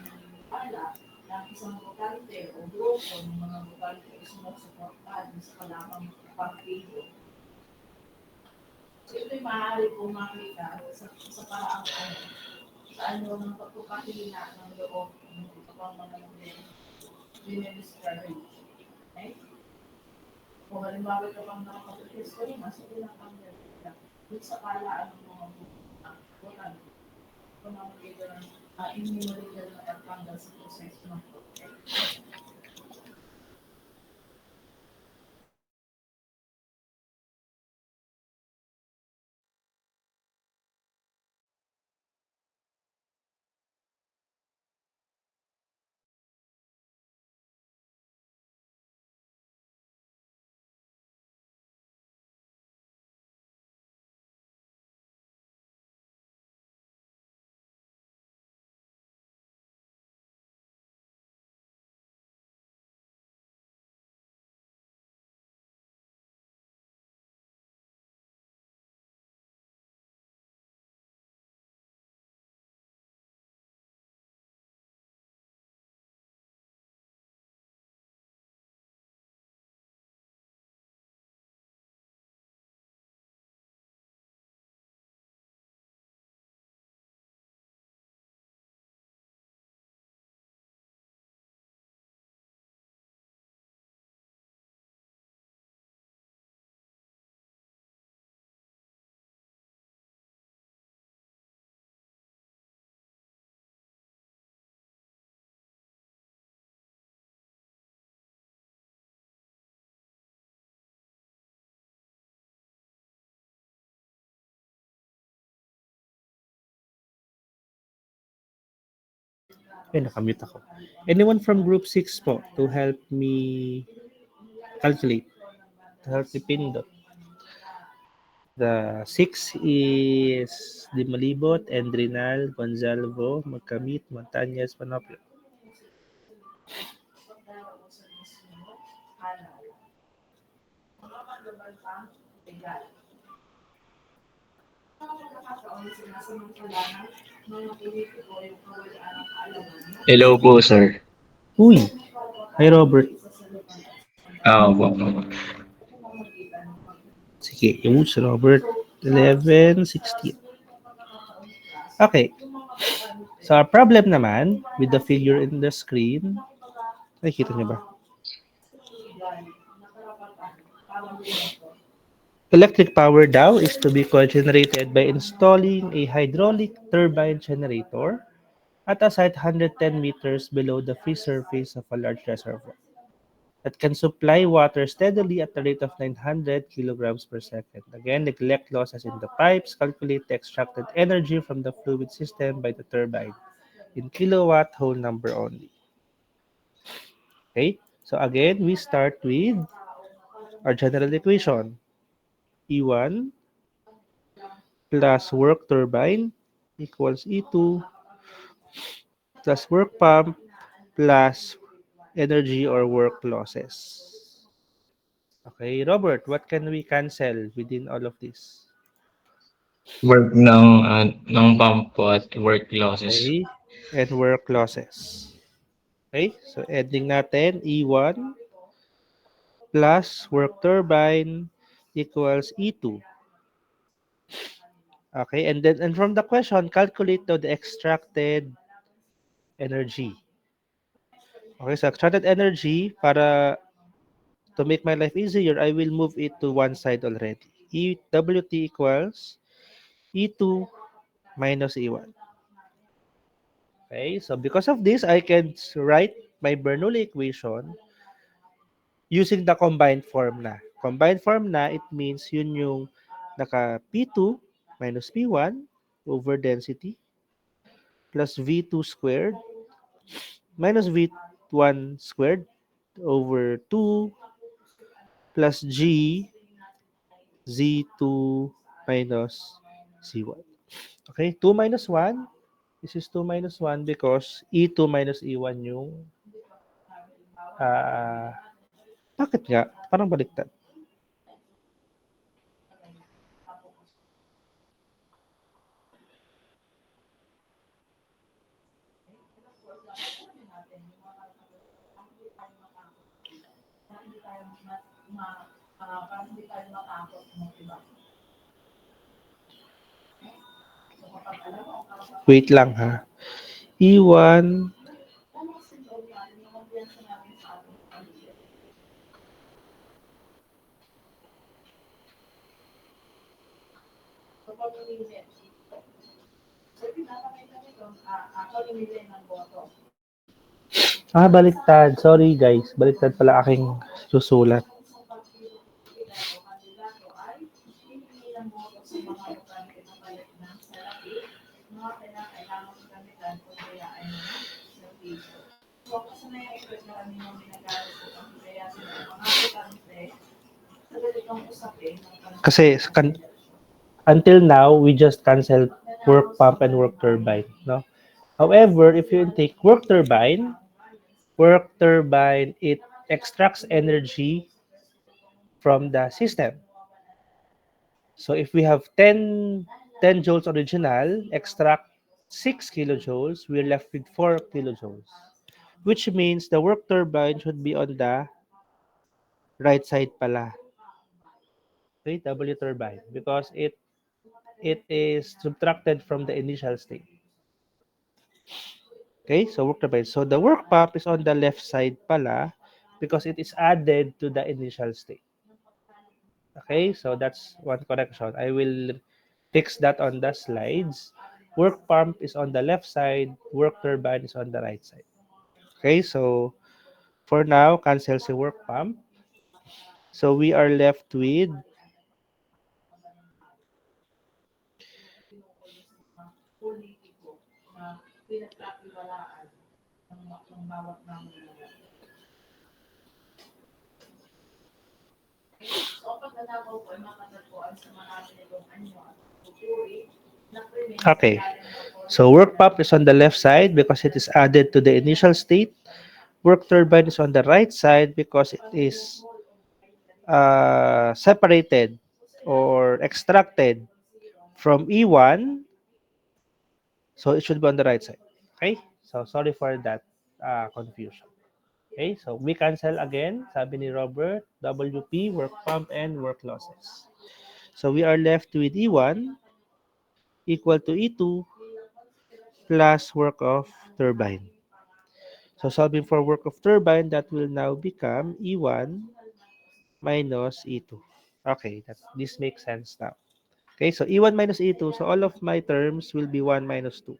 Nakamute ako. Anyone from group 6 po to help me calculate? To help me pindot. The 6 is Di Malibot, Endrinal, Gonzalvo, Magkamit, Montañez, Panopio. Hello po, sir. Uy! Hi, Robert. Opo. Sige, yung si Robert. 11:16. Okay. So, our problem naman with the figure in the screen. Nakikita niyo ba? Electric power daw is to be co-generated by installing a hydraulic turbine generator at a site 110 meters below the free surface of a large reservoir that can supply water steadily at the rate of 900 kilograms per second. Again, neglect losses in the pipes. Calculate the extracted energy from the fluid system by the turbine in kilowatt whole number only. Okay, so again, we start with our general equation. E1 plus work turbine equals E2 plus work pump plus energy or work losses. Okay, Robert, what can we cancel within all of this? Work ng pump po at work losses. Okay, and work losses. Okay, so ending natin, E1 plus work turbine equals E2. Okay, and from the question, calculate the extracted energy. Okay, so extracted energy, para to make my life easier, I will move it to one side already. EWT equals E2 minus E1. Okay, so because of this, I can write my Bernoulli equation using the combined form na. Combined form na, it means yun yung naka P2 minus P1 over density plus V2 squared minus V1 squared over 2 plus G Z2 minus Z1. Okay, 2 minus 1. This is 2 minus 1 because E2 minus E1 yung bakit nga? Parang baliktad. Wait lang ha. E1 baliktad. Sorry guys. Baliktad pala aking susulat. Kasi until now, we just cancel work pump and work turbine. No? However, if you take work turbine, it extracts energy from the system. So if we have 10 joules original, extract 6 kilojoules, we're left with 4 kilojoules. Which means the work turbine should be on the right side pala. Okay, W turbine. Because it is subtracted from the initial state. Okay, so work turbine. So the work pump is on the left side pala because it is added to the initial state. Okay, so that's one correction. I will fix that on the slides. Work pump is on the left side, work turbine is on the right side. Okay, so for now, cancel the work pump. So we are left with okay. So work pump is on the left side because it is added to the initial state. Work turbine is on the right side because it is separated or extracted from E1. So it should be on the right side. Okay? So sorry for that confusion. Okay? So we cancel again. Sabi ni Robert, WP, work pump, and work losses. So we are left with E1 equal to E2 plus work of turbine. So solving for work of turbine, that will now become E1 minus E2. Okay, this makes sense now. Okay, so E1 minus E2, so all of my terms will be 1 minus 2.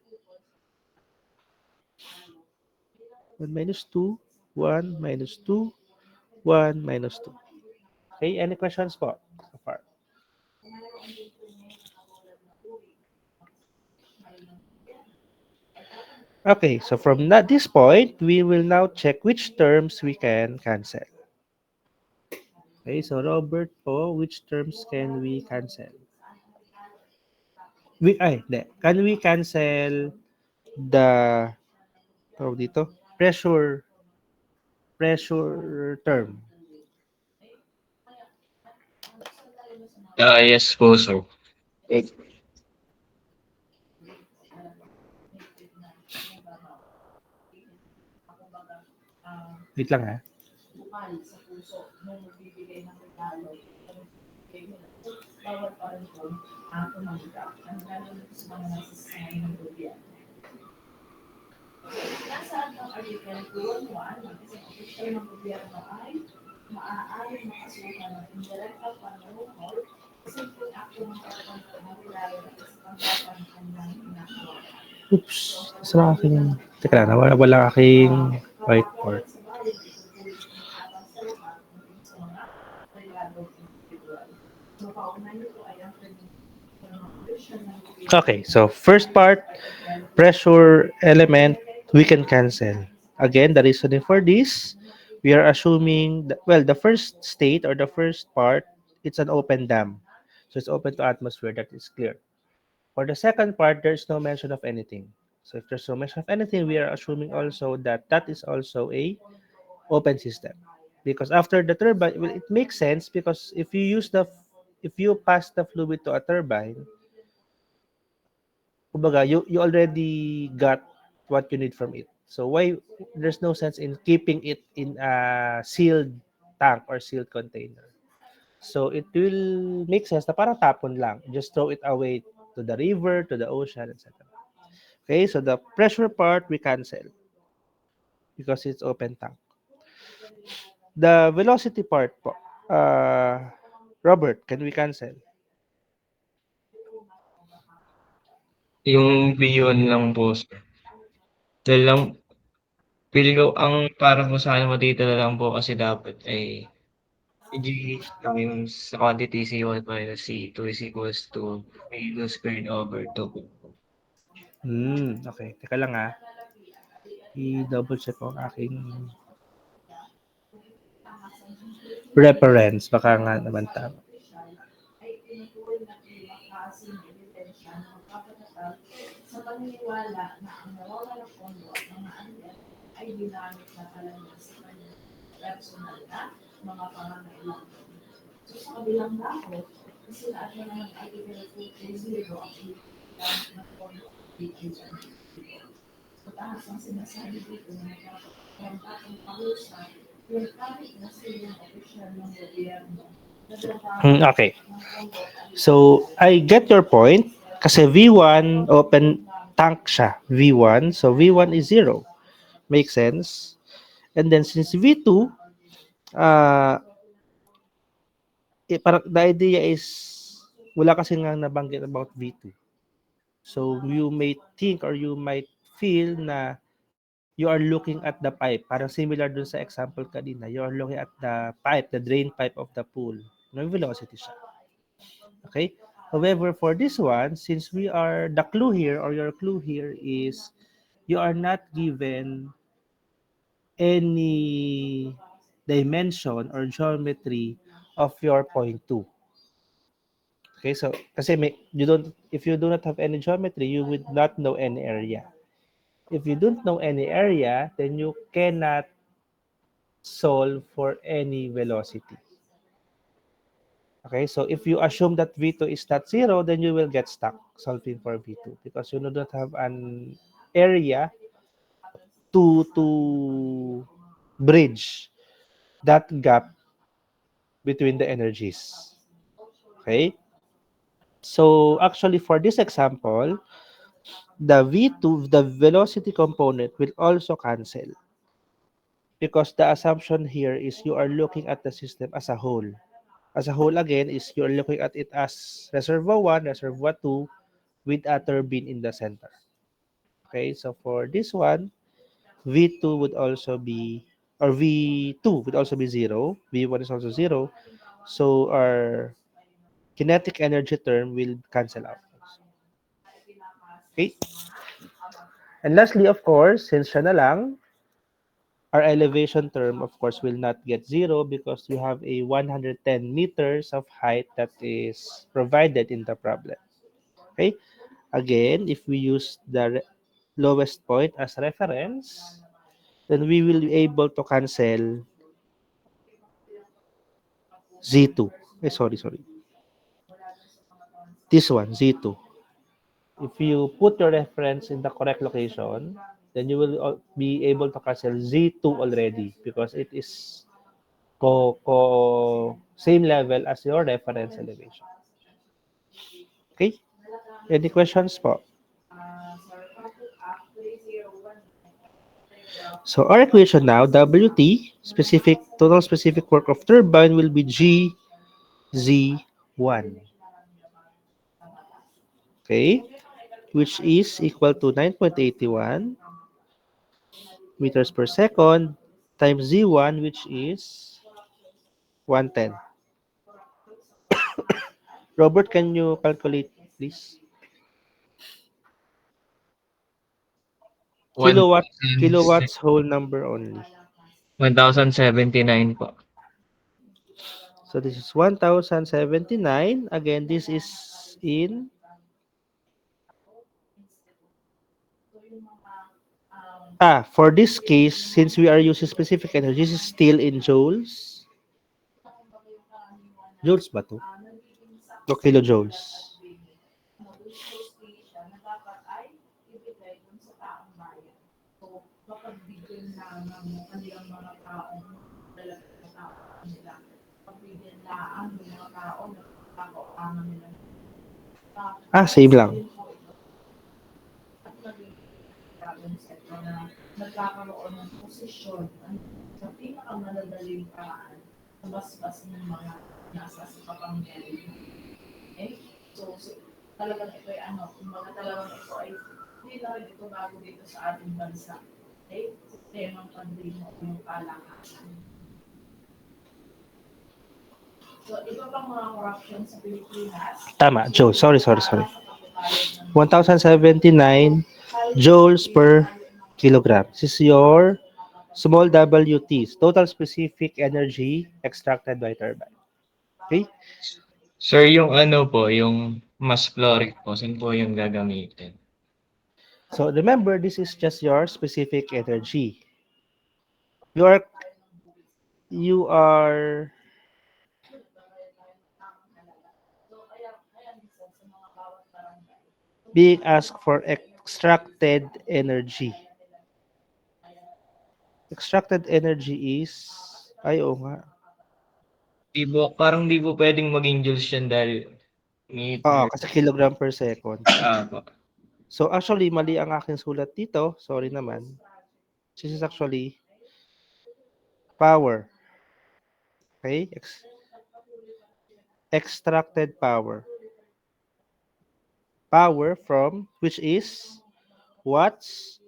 1 minus 2, 1 minus 2, 1 minus 2. Okay, any questions po so far? Okay, so from this point, we will now check which terms we can cancel. Okay, so Robert po, which terms can we cancel? Can we cancel the tawag dito? Pressure term. Yes po, sir. Wait lang ha. Oops. Sa aking... Teka lang, wala aking whiteboard. Okay, so first part, pressure element, we can cancel. Again, the reasoning for this, we are assuming, the first state or the first part, it's an open dam. So it's open to atmosphere, that is clear. For the second part, there's no mention of anything. So if there's no mention of anything, we are assuming also that that is also a open system. Because after the turbine, well, it makes sense because if you pass the fluid to a turbine, kumbaga, you already got what you need from it. So why there's no sense in keeping it in a sealed tank or sealed container. So it will make sense na parang tapon lang. Just throw it away to the river, to the ocean, etc. Okay, so the pressure part we cancel because it's open tank. The velocity part po, Robert, can we cancel? Yung V1 lang po, sir. Dahil lang, feeling ko ang para po sa akin matitira lang po kasi dapat ay i-G lang yung sa quantity C1 minus C2 is equals to V2 squared over 2. Okay. Teka lang I-double check ko ang aking reference. Baka nga naman tama. Okay. So, I get your point. Kasi V1, open tank siya. V1. So, V1 is 0. Makes sense. And then, since V2, parang the idea is, wala kasi nga nabanggit about V2. So, you may think or you might feel na you are looking at the pipe. Parang similar dun sa example kanina. You are looking at the pipe, the drain pipe of the pool. May velocity siya. Okay? However, for this one, since the clue here or your clue here is you are not given any dimension or geometry of your point 2. Okay, so kasi if you do not have any geometry, you would not know any area. If you don't know any area, then you cannot solve for any velocity. Okay, so if you assume that V2 is not 0, then you will get stuck solving for V2 because you do not have an area to bridge that gap between the energies. Okay? So actually for this example, the V2, the velocity component will also cancel because the assumption here is you are looking at the system as a whole. As a whole again is you're looking at it as reservoir 1, reservoir 2 with a turbine in the center. Okay, so for this one, V2 would also be, or V2 would also be 0. V1 is also 0. So our kinetic energy term will cancel out. Okay. And lastly, of course, since siya na lang, our elevation term, of course, will not get 0 because we have a 110 meters of height that is provided in the problem. Okay. Again, if we use the lowest point as reference, then we will be able to cancel Z2. Sorry. This one, Z2. If you put your reference in the correct location, then you will be able to cancel Z2 already because it is same level as your reference elevation. Okay? Any questions po? So our equation now, WT, total specific work of turbine will be GZ1. Okay? Which is equal to 9.81 meters per second times Z1, which is 110. Robert, can you calculate, please? Kilowatts whole number only. 1,079 po. So this is 1,079. Again, this is in for this case, since we are using specific energy, this is still in joules. Joules ba to? O kilojoules? Same lang. Tama, Joule. Sorry. 1,079 joules per kilogram. This is your small WT, total specific energy extracted by turbine. Okay? Sir, yung ano po, yung mass flow rate po, saan po yung gagamitin? So remember, this is just your specific energy. You are being asked for extracted energy. Extracted energy is, oo nga. Parang di po pwedeng maging joules yan dahil meter. Kasi kilogram per second. Po. So actually, mali ang aking sulat dito. Sorry naman. This is actually power. Okay? Extracted power. Power from, which is watts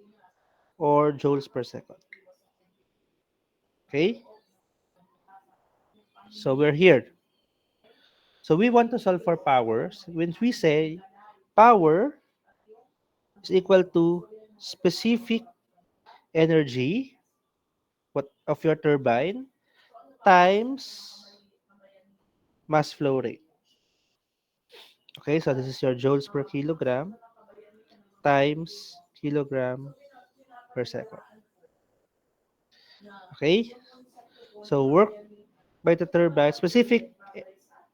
or joules per second. Okay? So we're here. So we want to solve for powers. When we say power is equal to specific energy of your turbine times mass flow rate. Okay, so this is your joules per kilogram times kilogram per second. Okay, so work by the turbine, specific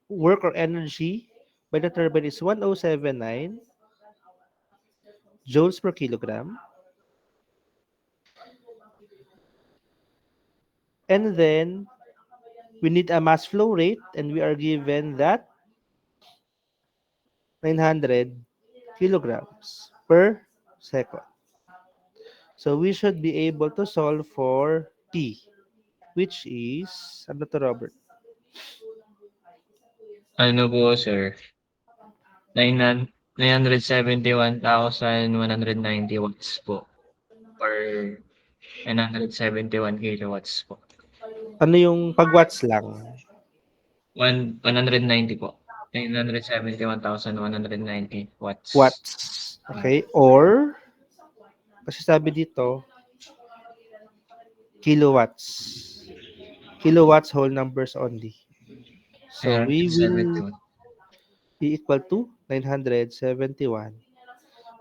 work or energy by the turbine is 1079 joules per kilogram. And then we need a mass flow rate, and we are given that 900 kilograms per second. So we should be able to solve for P, which is, ano to, Robert? Ano po, sir? 971,190 watts po per 971 kilowatts po. Ano yung pag-watts lang? 190 po. 971,190 watts. Watts. Okay, or, kasi sabi dito, kilowatts. Kilowatts whole numbers only. So we will 971. be equal to 971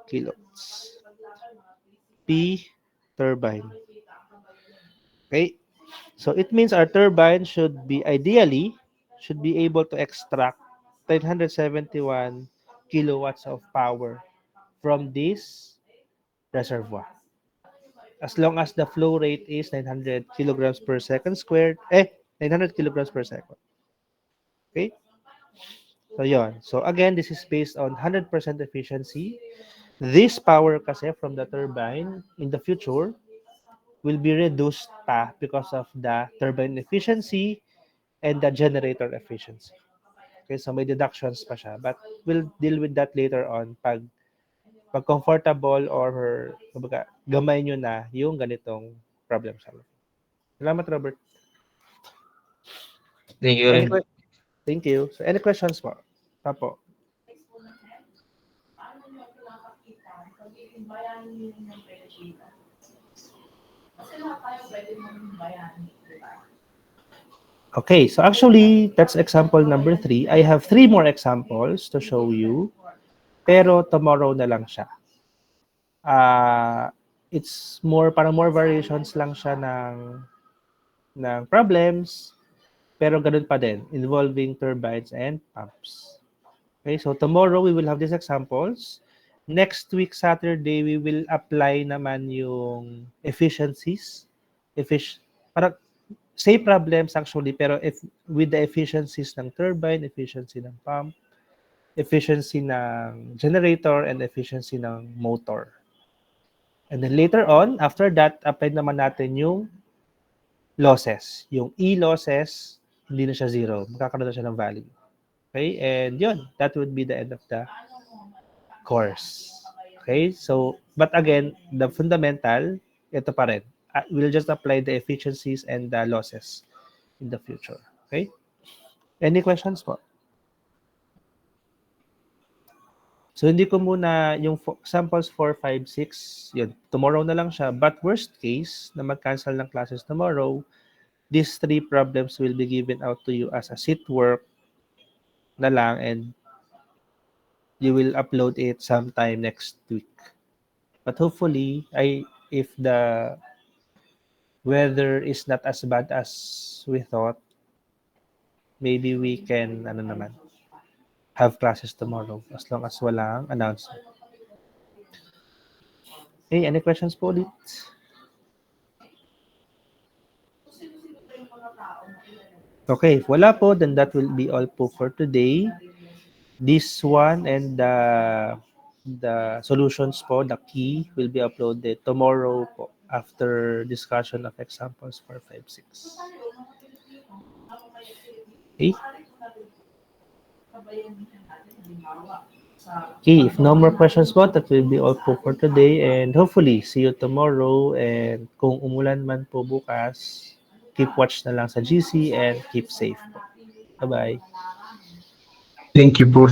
kilowatts. P turbine. Okay, so it means our turbine should be able to extract 971 kilowatts of power from this reservoir. As long as the flow rate is 900 kilograms per second squared, 900 kilograms per second. Okay? So yon. So again, this is based on 100% efficiency. This power kasi from the turbine in the future will be reduced pa because of the turbine efficiency and the generator efficiency. Okay, so may deductions pa siya. But we'll deal with that later on pag comfortable or kumbaga, gamay nyo na yung ganitong problem solving. Salamat, Robert. Thank you rin. Thank you. So, any questions po? Papo. Okay, so actually, that's example number 3. I have 3 more examples to show you. Pero tomorrow na lang siya. It's parang more variations lang siya ng problems, pero ganun pa din, involving turbines and pumps. Okay, so tomorrow we will have these examples. Next week, Saturday, we will apply naman yung efficiencies. Parang same problems actually, pero with the efficiencies ng turbine, efficiency ng pump, efficiency ng generator and efficiency ng motor. And then later on, after that, apply naman natin yung losses. Yung E losses, hindi na siya zero. Magkakaroon na siya ng value. Okay? And yun, that would be the end of the course. Okay? So, but again, the fundamental, ito pa rin. We'll just apply the efficiencies and the losses in the future. Okay? Any questions po? So, hindi ko muna yung samples 4, 5, 6, yun. Tomorrow na lang siya. But worst case, na mag-cancel ng classes tomorrow, these 3 problems will be given out to you as a sit work na lang and you will upload it sometime next week. But hopefully, if the weather is not as bad as we thought, maybe we can have classes tomorrow as long as walang announcement. Hey, any questions po ulit? Okay, if wala po, then that will be all po for today. This one and the solutions po, the key, will be uploaded tomorrow po after discussion of examples 4, 5, 6. Okay. Okay, if no more questions po, that will be all po for today and hopefully see you tomorrow and kung umulan man po bukas, keep watch na lang sa GC and keep safe po. Bye-bye. Thank you po,